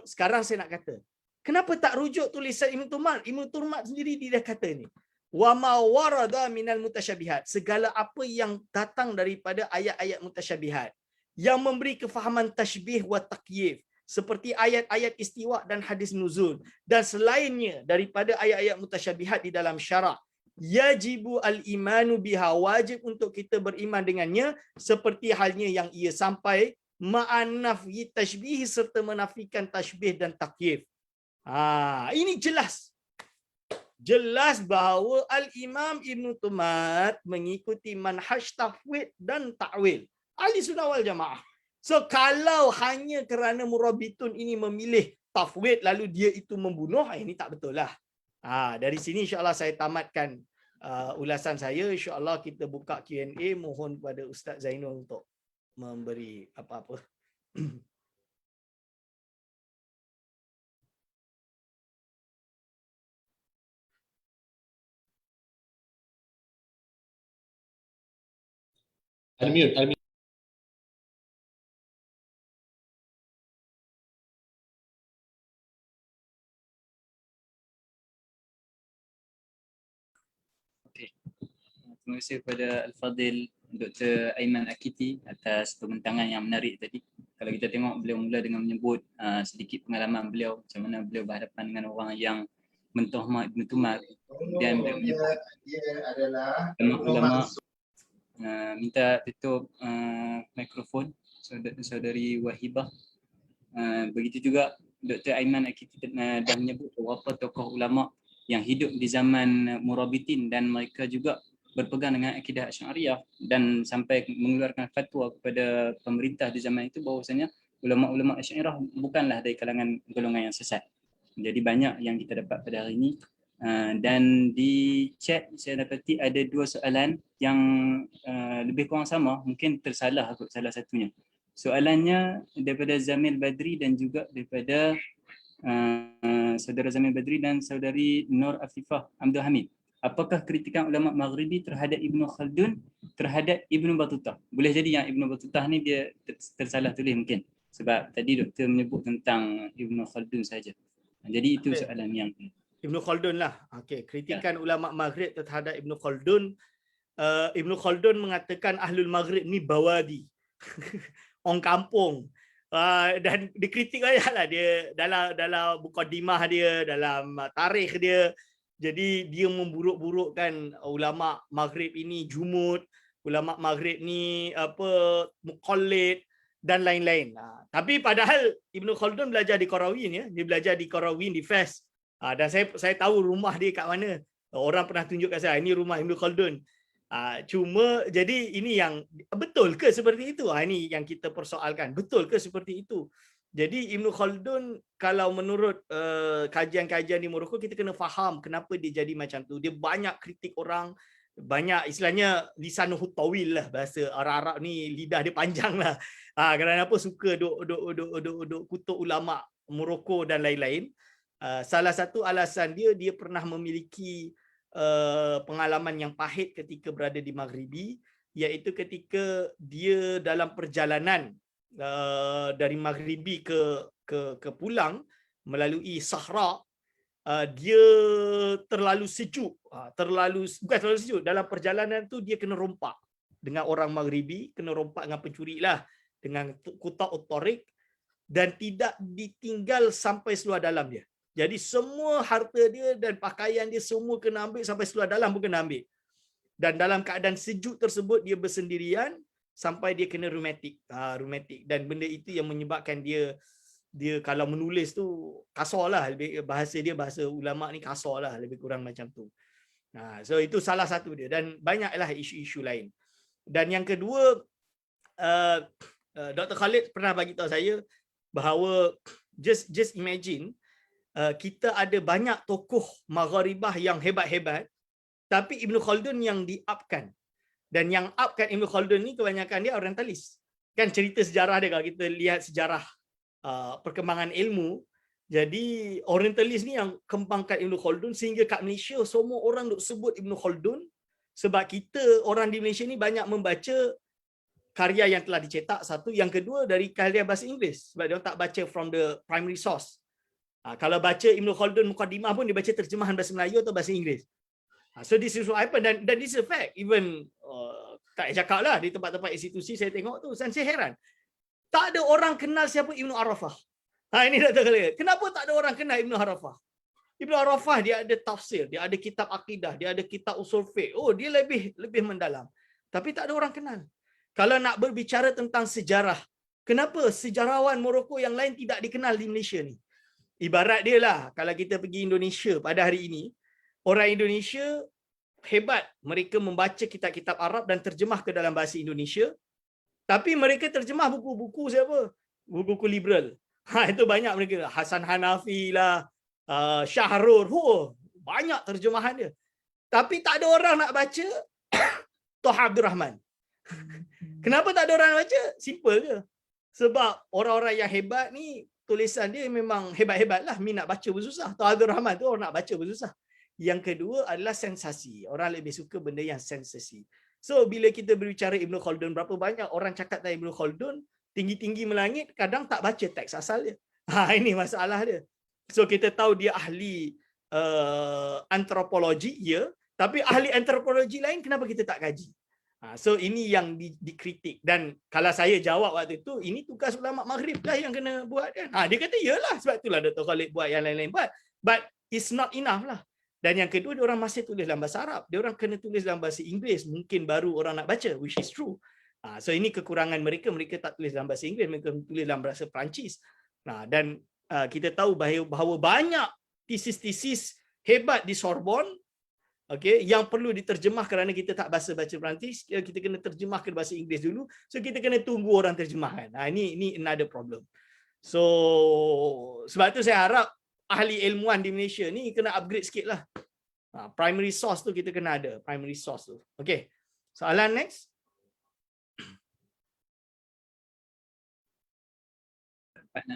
Sekarang saya nak kata, kenapa tak rujuk tulisan Ibn Turmat? Ibn Turmat sendiri dia dah kata ni. Wa ma warada minal mutasyabihat. Segala apa yang datang daripada ayat-ayat mutasyabihat yang memberi kefahaman tashbih wa takyif seperti ayat-ayat istiwa dan hadis nuzul dan selainnya daripada ayat-ayat mutasyabihat di dalam syarak. Yajibu al-imanu biha, wajib untuk kita beriman dengannya seperti halnya yang ia sampai ma'anafi tashbih serta menafikan tashbih dan takyif. Ini jelas bahawa al-Imam Ibn Turmat mengikuti manhaj tafwid dan ta'wil ahli sunnah wal jamaah. So kalau hanya kerana Murabitun ini memilih tafwid lalu dia itu membunuh, ini tak betul lah. Dari sini insya-Allah saya tamatkan ulasan saya. Insya-Allah kita buka Q&A. Mohon kepada Ustaz Zainul untuk memberi apa-apa. Unmute. Terima kasih kepada Al-Fadhil Dr. Aiman Akiti atas pembentangan yang menarik tadi. Kalau kita tengok, beliau mula dengan menyebut sedikit pengalaman beliau, macam mana beliau berhadapan dengan orang yang mentohmat Ibn Turmat. Dan beliau menyebut ulama minta tutup mikrofon saudari Wahibah. Begitu juga Dr. Aiman Akiti dah menyebut beberapa tokoh ulama yang hidup di zaman Murabitin dan mereka juga berpegang dengan akidah Asy'ariyah dan sampai mengeluarkan fatwa kepada pemerintah di zaman itu bahawasanya ulama-ulama Asy'ariyah bukanlah dari kalangan golongan yang sesat. Jadi banyak yang kita dapat pada hari ini. Dan di chat saya dapati ada dua soalan yang lebih kurang sama, mungkin tersalah kot salah satunya. Soalannya daripada Zamil Badri dan juga daripada saudara Zamil Badri dan saudari Nur Afifah Abdul Hamid. Apakah kritikan ulama Maghribi terhadap Ibn Khaldun terhadap Ibn Battutah? Boleh jadi yang Ibn Battutah ni dia tersalah tulis mungkin. Sebab tadi doktor menyebut tentang Ibn Khaldun saja. Jadi itu soalan yang Ibn Khaldun lah. Okey, kritikan ulama Maghrib terhadap Ibn Khaldun. Ibn Khaldun mengatakan Ahlul Maghrib ni bawadi. Orang kampung. Dan dikritik lah dia dalam mukaddimah dia, dalam tarikh dia. Jadi dia memburuk-burukkan ulama Maghrib ini jumud, ulama Maghrib ni muqallid dan lain-lain. Tapi padahal Ibn Khaldun belajar di Qarawin ya, dia belajar di Qarawin di Fes. Dan saya tahu rumah dia kat mana. Orang pernah tunjuk kat saya, ini rumah Ibn Khaldun. Cuma jadi ini yang betul ke seperti itu? Ini yang kita persoalkan. Betul ke seperti itu? Jadi Ibn Khaldun kalau menurut kajian-kajian di Morocco kita kena faham kenapa dia jadi macam tu. Dia banyak kritik orang, banyak istilahnya lisanuhu tawil lah, bahasa Arab ni lidah dia panjang lah. Kerana apa suka duk kutuk ulama Morocco dan lain-lain. Salah satu alasan dia pernah memiliki pengalaman yang pahit ketika berada di Maghribi, iaitu ketika dia dalam perjalanan dari Maghribi ke pulang melalui Sahara, dia terlalu sejuk, bukan terlalu sejuk, dalam perjalanan tu dia kena rompak. dengan orang Maghribi, kena rompak dengan pencuri lah, dengan Quta' Ut-Tariq, dan tidak ditinggal sampai seluar dalam dia. Jadi semua harta dia dan pakaian dia semua kena ambil, sampai seluar dalam pun kena ambil. Dan dalam keadaan sejuk tersebut dia bersendirian sampai dia kena rheumatik. Dan benda itu yang menyebabkan dia kalau menulis tu kasar lah, bahasa dia, bahasa ulama ni kasar lah, lebih kurang macam tu. So itu salah satu dia, dan banyaklah isu-isu lain. Dan yang kedua, Dr. Khalid pernah bagi tahu saya bahawa just imagine kita ada banyak tokoh Magharibah yang hebat-hebat, tapi Ibn Khaldun yang di-upkan. Dan yang upkan Ibn Khaldun ni kebanyakan dia orientalis. Kan cerita sejarah dia, kalau kita lihat sejarah perkembangan ilmu, jadi orientalis ni yang kembangkan Ibn Khaldun, sehingga kat Malaysia semua orang duk sebut Ibn Khaldun, sebab kita orang di Malaysia ni banyak membaca karya yang telah dicetak, satu. Yang kedua, dari karya bahasa Inggeris, sebab dia tak baca from the primary source. Kalau baca Ibn Khaldun Muqaddimah pun dia baca terjemahan bahasa Melayu atau bahasa Inggeris. So this is what happened, dan this is a fact. Even tak cakap lah, di tempat-tempat institusi saya tengok tu, dan saya heran, tak ada orang kenal siapa Ibn Arafah. Ini Dr. Khalid. Kenapa tak ada orang kenal Ibn Arafah? Ibn Arafah dia ada tafsir, dia ada kitab akidah, dia ada kitab usul fiqh. Oh, dia lebih mendalam. Tapi tak ada orang kenal. Kalau nak berbicara tentang sejarah, kenapa sejarawan Morocco yang lain tidak dikenal di Malaysia ni? Ibarat dia lah, kalau kita pergi Indonesia pada hari ini, orang Indonesia hebat, mereka membaca kitab-kitab Arab dan terjemah ke dalam bahasa Indonesia, tapi mereka terjemah buku-buku siapa? Buku-buku liberal. Itu banyak mereka. Hasan Hanafi lah, Syahrul, banyak terjemahan dia. Tapi tak ada orang nak baca Toha Abdul Rahman. Kenapa tak ada orang nak baca? Simple je. Sebab orang-orang yang hebat ni, tulisan dia memang hebat-hebat lah. Nak baca pun susah. Toha Abdul Rahman tu orang nak baca pun susah. Yang kedua adalah sensasi. Orang lebih suka benda yang sensasi. So, bila kita berbicara Ibn Khaldun, berapa banyak orang cakap tentang Ibn Khaldun, tinggi-tinggi melangit, kadang tak baca teks asal dia. Ini masalah dia. So, kita tahu dia ahli antropologi, ya. Tapi ahli antropologi lain, kenapa kita tak kaji? So, ini yang dikritik. Dan kalau saya jawab waktu itu, ini tugas ulama Maghrib lah yang kena buat kan. Dia kata, yalah, sebab itulah Dr. Khalid buat, yang lain-lain buat. But it's not enough lah. Dan yang kedua, dia orang masih tulis dalam bahasa Arab. Dia orang kena tulis dalam bahasa Inggeris. Mungkin baru orang nak baca, which is true. So ini kekurangan mereka. Mereka tak tulis dalam bahasa Inggeris, mereka tulis dalam bahasa Perancis. Dan kita tahu bahawa banyak tesis-tesis hebat di Sorbonne, okay, yang perlu diterjemah kerana kita tak baca Perancis, kita kena terjemah ke bahasa Inggeris dulu. So kita kena tunggu orang terjemahkan. Ini another problem. So sebab tu saya harap ahli ilmuwan di Malaysia ni kena upgrade sikit lah. Primary source tu kita kena ada. Primary source tu. Okay. Soalan next. Okay.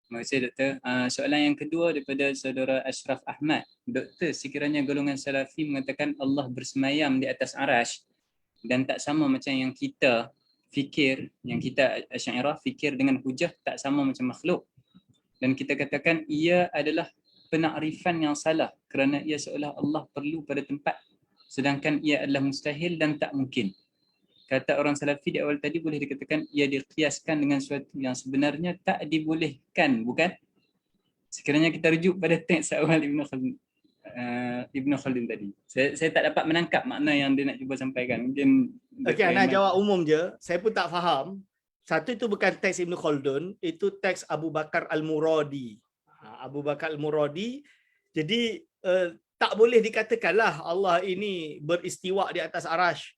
Terima kasih Doktor. Soalan yang kedua daripada saudara Ashraf Ahmad. Doktor, sekiranya golongan Salafi mengatakan Allah bersemayam di atas arash dan tak sama macam yang kita fikir, yang kita Asy'ariyah fikir dengan hujah tak sama macam makhluk. Dan kita katakan ia adalah penakrifan yang salah kerana ia seolah Allah perlu pada tempat sedangkan ia adalah mustahil dan tak mungkin. Kata orang Salafi di awal tadi boleh dikatakan ia dikiaskan dengan sesuatu yang sebenarnya tak dibolehkan, bukan? Sekiranya kita rujuk pada teks awal Ibn Khaldun tadi. Saya tak dapat menangkap makna yang dia nak cuba sampaikan. Mungkin okey, nak jawab umum je. Saya pun tak faham. Satu, itu bukan teks Ibn Khaldun, itu teks Abu Bakar Al-Muradi. Abu Bakar Al-Muradi. Jadi tak boleh dikatakanlah Allah ini beristiwa di atas arash.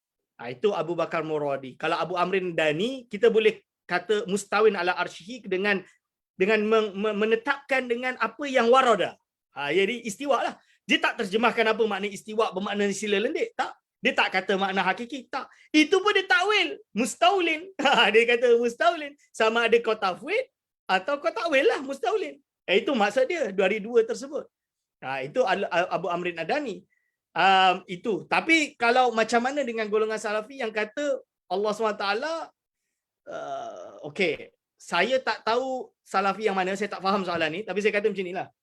Itu Abu Bakar Muradi. Kalau Abu Amrin Dani, kita boleh kata mustawin ala arsyihi dengan menetapkan dengan apa yang warada. Jadi istiwa lah. Dia tak terjemahkan apa makna istiwa bermakna sila lendik. Tak. Dia tak kata makna hakiki, tak. Itu pun dia takwil, mustaulin. Dia kata mustaulin. Sama ada kau tafwid atau kau takwil lah, mustaulin. Itu maksud dia, dari dua tersebut. Itu Abu Amrin Adani. Itu. Tapi kalau macam mana dengan golongan Salafi yang kata Allah SWT, okey, saya tak tahu Salafi yang mana, saya tak faham soalan ni, tapi saya kata macam inilah.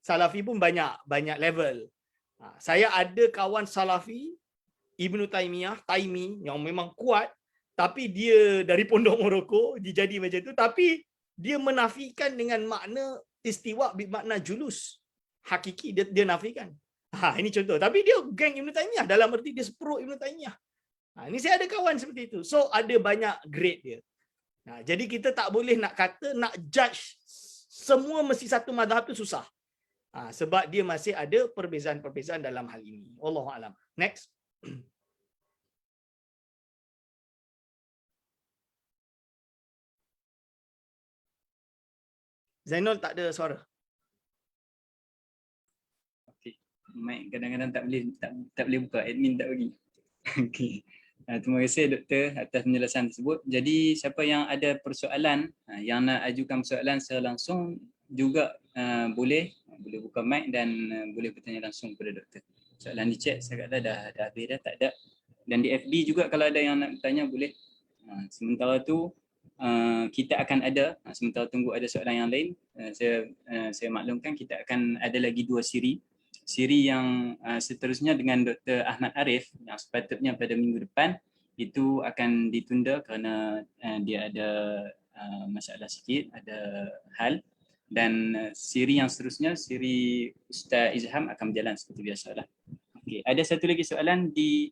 Salafi pun banyak level. Saya ada kawan Salafi Ibnu Taimiyah, Taimi yang memang kuat, tapi dia dari pondok Morocco, dia jadi macam tu, tapi dia menafikan dengan makna istiwa bermakna julus. Hakiki dia nafikan. Ini contoh. Tapi dia geng Ibnu Taimiyah dalam erti dia sepro Ibnu Taimiyah. Ini saya ada kawan seperti itu. So ada banyak grade dia. Jadi kita tak boleh nak kata, nak judge semua mesti satu mazhab tu susah. Sebab dia masih ada perbezaan-perbezaan dalam hal ini. Wallahu alam. Next. Zainul tak ada suara. Okey. Mic kadang-kadang tak boleh buka, admin tak bagi. Okey. Terima kasih doktor atas penjelasan tersebut. Jadi siapa yang ada persoalan, yang nak ajukan persoalan secara langsung juga boleh buka mic dan boleh bertanya langsung kepada doktor. Soalan di chat saya kata dah habis dah, tak ada. Dan di FB juga kalau ada yang nak bertanya boleh. Sementara tu kita akan ada, sementara tunggu ada soalan yang lain, saya maklumkan kita akan ada lagi 2 siri yang seterusnya dengan Dr. Ahmad Arif yang sepatutnya pada minggu depan itu akan ditunda kerana dia ada masalah sikit, ada hal, dan siri yang seterusnya, siri Ustaz Izham akan berjalan seperti biasalah. Okey, ada satu lagi soalan di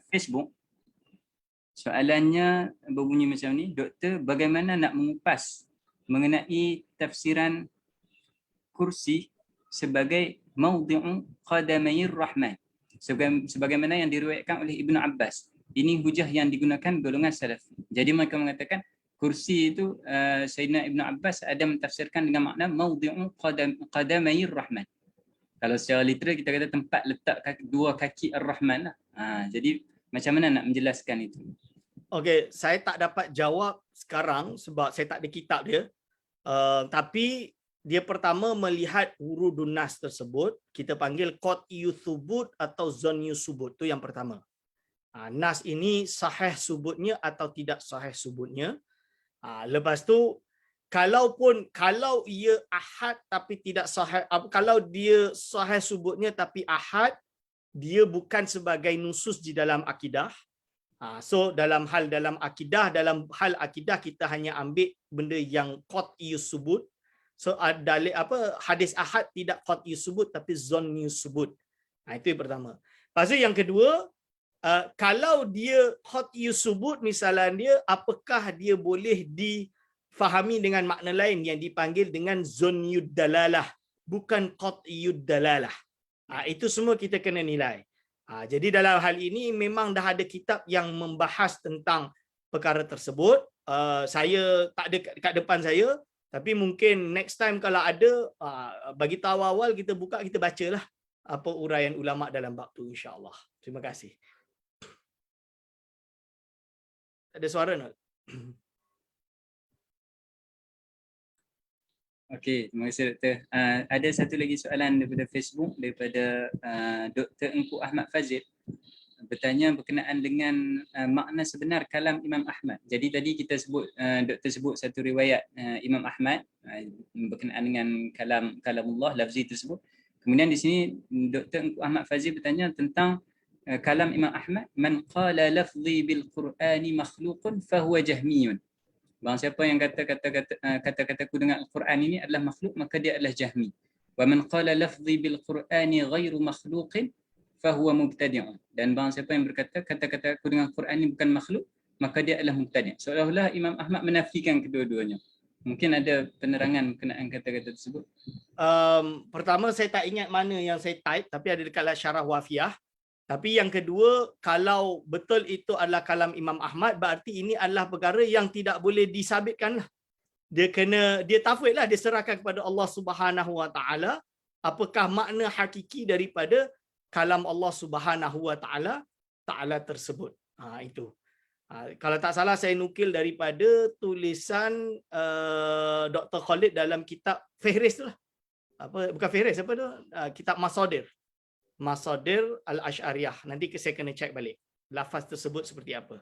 Facebook. Soalannya berbunyi macam ni, doktor, bagaimana nak mengupas mengenai tafsiran kursi sebagai maudhi'u qadamayir rahman, sebagaimana yang diriwayatkan oleh Ibnu Abbas. Ini hujah yang digunakan golongan salaf. Jadi mereka mengatakan kursi itu Sayyidina Ibnu Abbas ada mentafsirkan dengan makna maudhi'u qadamayir rahman. Kalau secara literal kita kata tempat letak dua kaki ar-rahman lah. Jadi macam mana nak menjelaskan itu? Okey, saya tak dapat jawab sekarang sebab saya tak ada kitab dia. Tapi dia pertama melihat urudun nas tersebut, kita panggil qat'iyyu thubut atau zanniyyu subut. Itu yang pertama. Nas ini sahih subutnya atau tidak sahih subutnya. Lepas tu kalau ia ahad tapi tidak sahih, kalau dia sahih subutnya tapi ahad, dia bukan sebagai nusus di dalam akidah. So dalam hal akidah kita hanya ambil benda yang qat'iyyu subut. So dalil hadis ahad tidak qat'iyyu subut tapi zanniyyu subut. Itu yang pertama. Lepas tu yang kedua, kalau dia qat'iyyu subut misalnya dia, apakah dia boleh difahami dengan makna lain yang dipanggil dengan zanniyyu dalalah, bukan qat'iyyu dalalah. Itu semua kita kena nilai. Jadi dalam hal ini memang dah ada kitab yang membahas tentang perkara tersebut. Saya tak ada kat depan saya, tapi mungkin next time kalau ada, bagi tahu awal kita buka, kita bacalah apa uraian ulama dalam bab tu, insya-Allah. Terima kasih. Ada suara tak? Okey, terima kasih doktor. Ada satu lagi soalan daripada Facebook daripada Dr. Engku Ahmad Fazil, bertanya berkenaan dengan makna sebenar kalam Imam Ahmad. Jadi tadi kita sebut, doktor sebut satu riwayat Imam Ahmad berkenaan dengan kalamullah lafzi tersebut. Kemudian di sini Dr. Engku Ahmad Fazil bertanya tentang kalam Imam Ahmad, man qala lafzi bil Qur'ani makhluqun fahuwa jahmiyun. Barang siapa yang kata-kataku dengan Al-Quran ini adalah makhluk, maka dia adalah Jahmi. Wa man qala lafzi bil Qur'ani ghairu makhluqin fahuwa mubtadi'un. Dan barang siapa yang berkata kata-kataku dengan Al-Quran ini bukan makhluk, maka dia adalah mubtadi'. Seolah-olah Imam Ahmad menafikan kedua-duanya. Mungkin ada penerangan berkenaan kata-kata tersebut. Pertama saya tak ingat mana yang saya type, tapi ada dekat syarah Wafiyah. Tapi yang kedua, kalau betul itu adalah kalam Imam Ahmad, berarti ini adalah perkara yang tidak boleh disabitkan. Dia tafwid lah, dia serahkan kepada Allah Subhanahu Wa Taala apakah makna hakiki daripada kalam Allah Subhanahu Wa Taala tersebut. Itu. Kalau tak salah saya nukil daripada tulisan Dr. Khalid dalam kitab Fihris tu lah. Bukan Fihris, apa tu? Kitab Masadir Al-Asy'ariyah. Nanti saya kena cek balik lafaz tersebut seperti apa.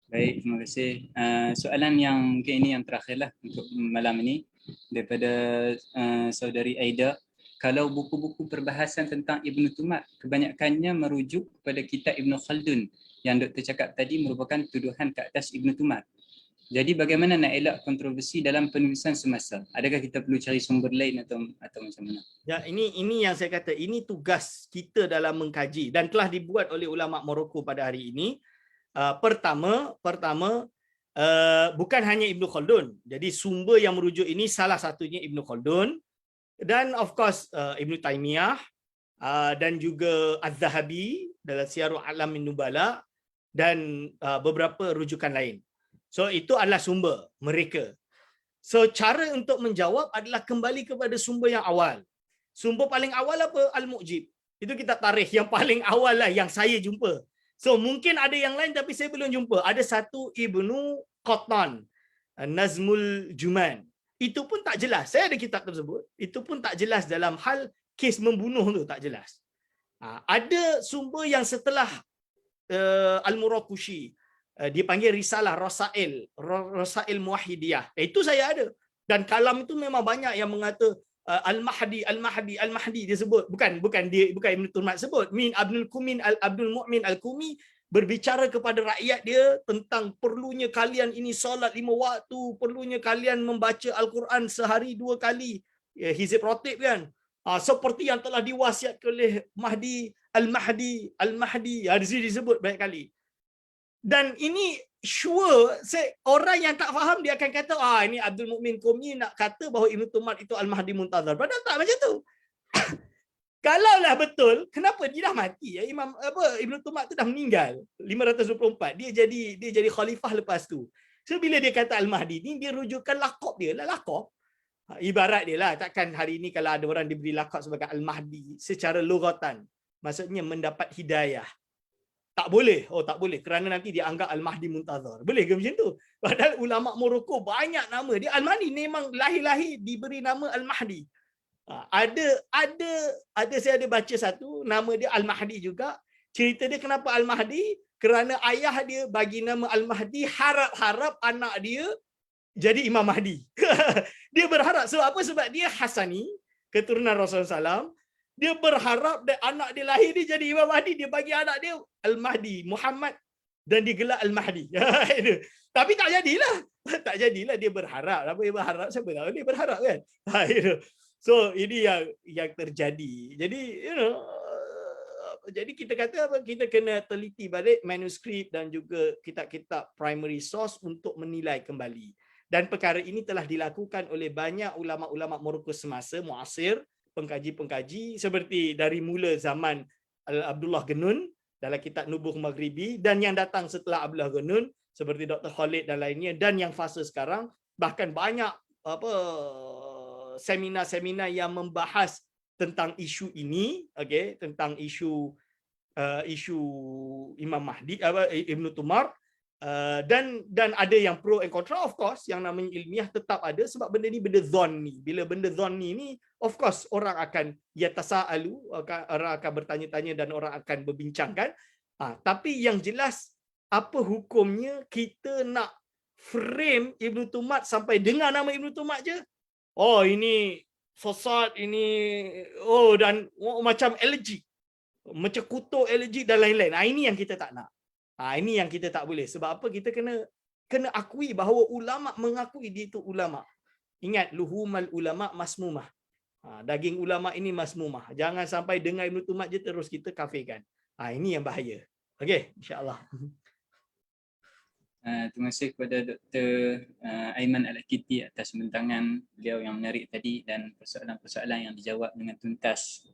Baik, terima kasih. Soalan yang mungkin ini yang terakhirlah untuk malam ini daripada saudari Aida. kalau buku-buku perbahasan tentang Ibn Tumar kebanyakannya merujuk kepada kitab Ibn Khaldun yang Dr. cakap tadi merupakan tuduhan ke atas Ibn Tumar. Jadi bagaimana nak elak kontroversi dalam penulisan semasa? Adakah kita perlu cari sumber lain atau macam mana? Ya, ini yang saya kata, ini tugas kita dalam mengkaji dan telah dibuat oleh ulama Morocco pada hari ini. Pertama, bukan hanya Ibn Khaldun. Jadi sumber yang merujuk ini salah satunya Ibn Khaldun dan of course Ibn Taymiyah dan juga Az-Zahabi dalam Siyarul A'lamin Nubala dan beberapa rujukan lain. So itu adalah sumber mereka. So cara untuk menjawab adalah kembali kepada sumber yang awal. Sumber paling awal apa? Al-Mu'jib. Itu kitab tarikh yang paling awal lah yang saya jumpa. So mungkin ada yang lain tapi saya belum jumpa. Ada satu Ibnu Qattan, Nazmul Juman. Itu pun tak jelas. Saya ada kitab tersebut. Itu pun tak jelas dalam hal kes membunuh tu, tak jelas. Ada sumber yang setelah Al-Murakushi, dia panggil risalah Rasail Muwahhidiyah. Itu saya ada. Dan kalam itu memang banyak yang mengata Al-Mahdi dia sebut. Bukan Ibn Tumar sebut. Abdul Mu'min Al-Kumi berbicara kepada rakyat dia tentang perlunya kalian ini solat 5 waktu, perlunya kalian membaca Al-Quran sehari 2 kali. Hizib rotib kan. Seperti yang telah diwasiatkan oleh Al-Mahdi. Di sini disebut banyak kali. Dan ini sure, orang yang tak faham dia akan kata ini Abdul Mu'min Qumi nak kata bahawa Ibn Tumar itu Al-Mahdi Muntazar. Padahal tak macam tu. Kalaulah betul, kenapa dia dah mati? Ibn Tumar tu dah meninggal 524. Dia jadi khalifah lepas tu. So bila dia kata Al-Mahdi ni, dia rujukan lakop dia lah, lakop. Ibarat dia lah, takkan hari ini kalau ada orang diberi lakop sebagai Al-Mahdi secara lugatan, maksudnya mendapat hidayah. Tak boleh. Tak boleh. Kerana nanti dia anggap Al-Mahdi Muntazar. Boleh ke macam tu? Padahal ulama Morocco banyak nama dia. Al-Mahdi memang lahir-lahir diberi nama Al-Mahdi. Saya ada baca satu, nama dia Al-Mahdi juga. Cerita dia kenapa Al-Mahdi? Kerana ayah dia bagi nama Al-Mahdi, harap-harap anak dia jadi Imam Mahdi. Dia berharap. Sebab apa? Sebab dia Hasani, keturunan Rasulullah SAW. Dia berharap anak dia lahir dia jadi Imam Mahdi. Dia bagi anak dia Al-Mahdi Muhammad dan digelar Al-Mahdi. Tapi tak jadilah. Tak jadilah, dia berharap. Apa dia berharap? Siapa tahu dia berharap kan? So ini yang terjadi. Jadi jadi kita kata apa? Kita kena teliti balik manuskrip dan juga kitab-kitab primary source untuk menilai kembali. Dan perkara ini telah dilakukan oleh banyak ulama-ulama Morocco semasa muasir, pengkaji-pengkaji seperti dari mula zaman Abdullah Genun dalam kitab Nubuh Maghribi, dan yang datang setelah Abdullah Genun seperti Dr. Khalid dan lainnya, dan yang fasa sekarang bahkan banyak seminar-seminar yang membahas tentang isu ini, tentang isu Imam Mahdi, Ibn Tumar. Dan ada yang pro and contra, of course. Yang namanya ilmiah tetap ada sebab benda ni benda zonni. Bila benda zonni ni, of course orang akan yatasaalu, orang akan bertanya-tanya dan orang akan berbincangkan. Tapi yang jelas, apa hukumnya kita nak frame Ibn Tumar sampai dengar nama Ibn Tumar je? Ini sesat, ini dan macam alergi, macam kutuk alergi dan lain-lain. Ini yang kita tak nak. Ini yang kita tak boleh. Sebab apa? Kita kena akui bahawa ulama mengakui dia itu ulama. Ingat, luhumal ulama masmumah. Daging ulama ini masmumah. Jangan sampai dengar Ibn Tumar je terus kita kafirkan. Ini yang bahaya. Okey, insya-Allah. Terima kasih kepada Dr. Aiman Al-Akiti atas pembentangan beliau yang menarik tadi dan persoalan-persoalan yang dijawab dengan tuntas.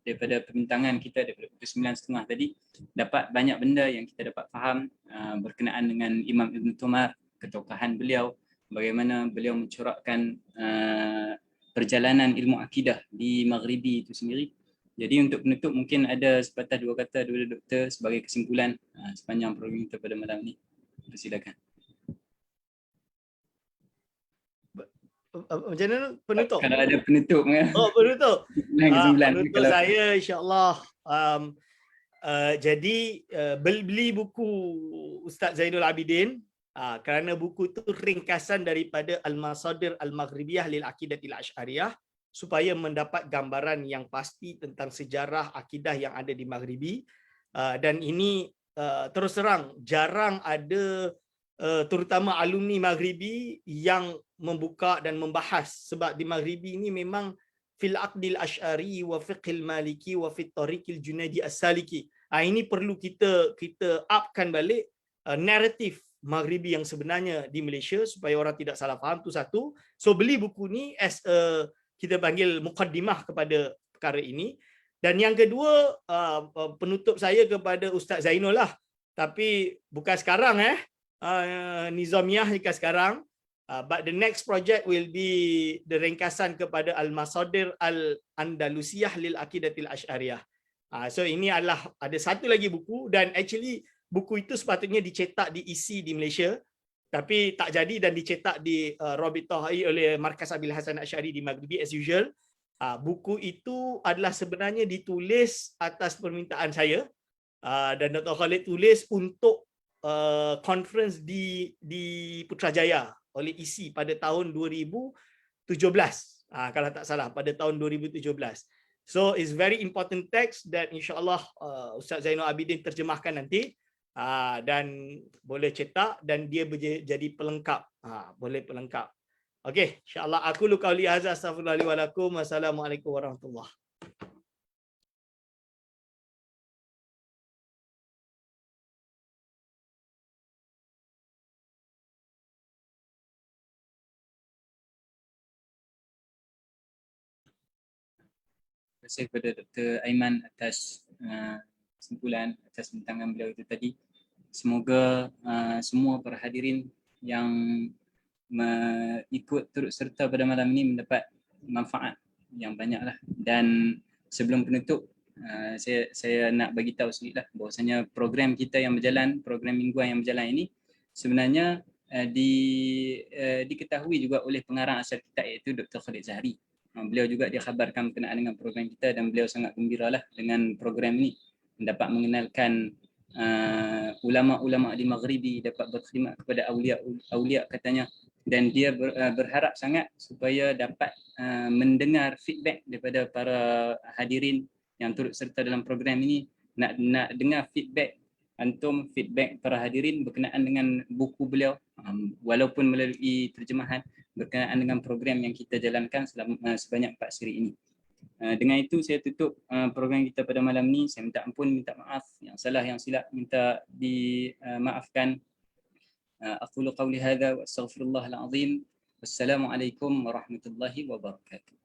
Daripada perbincangan kita daripada pukul 9.30 tadi, dapat banyak benda yang kita dapat faham berkenaan dengan Imam Ibn Tumar, ketokohan beliau, bagaimana beliau mencorakkan perjalanan ilmu akidah di Maghribi itu sendiri. Jadi untuk penutup mungkin ada sepatah dua kata daripada doktor sebagai kesimpulan sepanjang program kita pada malam ini. Silakan. Macam mana penutup? Kalau ada penutup. Penutup. Penutup kalau saya insya-Allah. Jadi beli buku Ustaz Zainul Abidin kerana buku itu ringkasan daripada Al-Masadir Al-Maghribiyah lil Aqidatil Asy'ariyah. supaya mendapat gambaran yang pasti tentang sejarah akidah yang ada di Maghribi. Dan ini terus terang jarang ada terutama alumni Maghribi yang membuka dan membahas, sebab di Maghribi ini memang fil aqdil asy'ari wa fiqhil maliki wa fit tariqil junaidi as-saliki. Ini perlu kita upkan balik naratif Maghribi yang sebenarnya di Malaysia supaya orang tidak salah faham, tu satu. So beli buku ni as kita panggil muqaddimah kepada perkara ini. Dan yang kedua, penutup saya kepada Ustaz Zainul lah. Tapi bukan sekarang Nizamiyah jika sekarang. But the next project will be the ringkasan kepada Al-Masadir Al-Andalusiyah lil Aqidatil Asy'ariyah. So ini adalah ada satu lagi buku, dan actually buku itu sepatutnya dicetak diisi di Malaysia, tapi tak jadi dan dicetak di Rabitah oleh Markas Abil Hasan Asy'ari di Maghribi as usual. Buku itu adalah sebenarnya ditulis atas permintaan saya, dan Dr. Khalid tulis untuk conference di Putrajaya oleh ISI pada tahun 2017. Kalau tak salah pada tahun 2017. So it's very important text that insya-Allah Ustaz Zainul Abidin terjemahkan nanti. Dan boleh cetak dan dia jadi pelengkap. Boleh pelengkap. Okey, insya-Allah aku lu qauli hadza astaghfirullahi wa lakum. Wassalamualaikum warahmatullahi. Terima kasih kepada Dr. Aiman atas kesimpulan atas bintangan beliau itu tadi. Semoga semua para hadirin yang ikut turut serta pada malam ini mendapat manfaat yang banyaklah. Dan sebelum penutup, saya nak bagi tahu sedikitlah bahwasanya program kita yang berjalan, program mingguan yang berjalan ini sebenarnya diketahui juga oleh pengarang asal kitab, iaitu Dr. Khalid Zahri. Beliau juga dikhabarkan berkenaan dengan program kita dan beliau sangat gembiralah dengan program ini, dapat mengenalkan ulama-ulama di Maghribi, dapat berkhidmat kepada aulia katanya, dan dia berharap sangat supaya dapat mendengar feedback daripada para hadirin yang turut serta dalam program ini. Nak dengar feedback antum, feedback para hadirin berkenaan dengan buku beliau, walaupun melalui terjemahan, berkenaan dengan program yang kita jalankan selama sebanyak 4 siri ini. Dengan itu saya tutup program kita pada malam ini. Saya minta ampun, minta maaf, yang salah yang silap minta dimaafkan. Aqulu qawli hadza wa astaghfirullahal azim. Wassalamualaikum warahmatullahi wabarakatuh.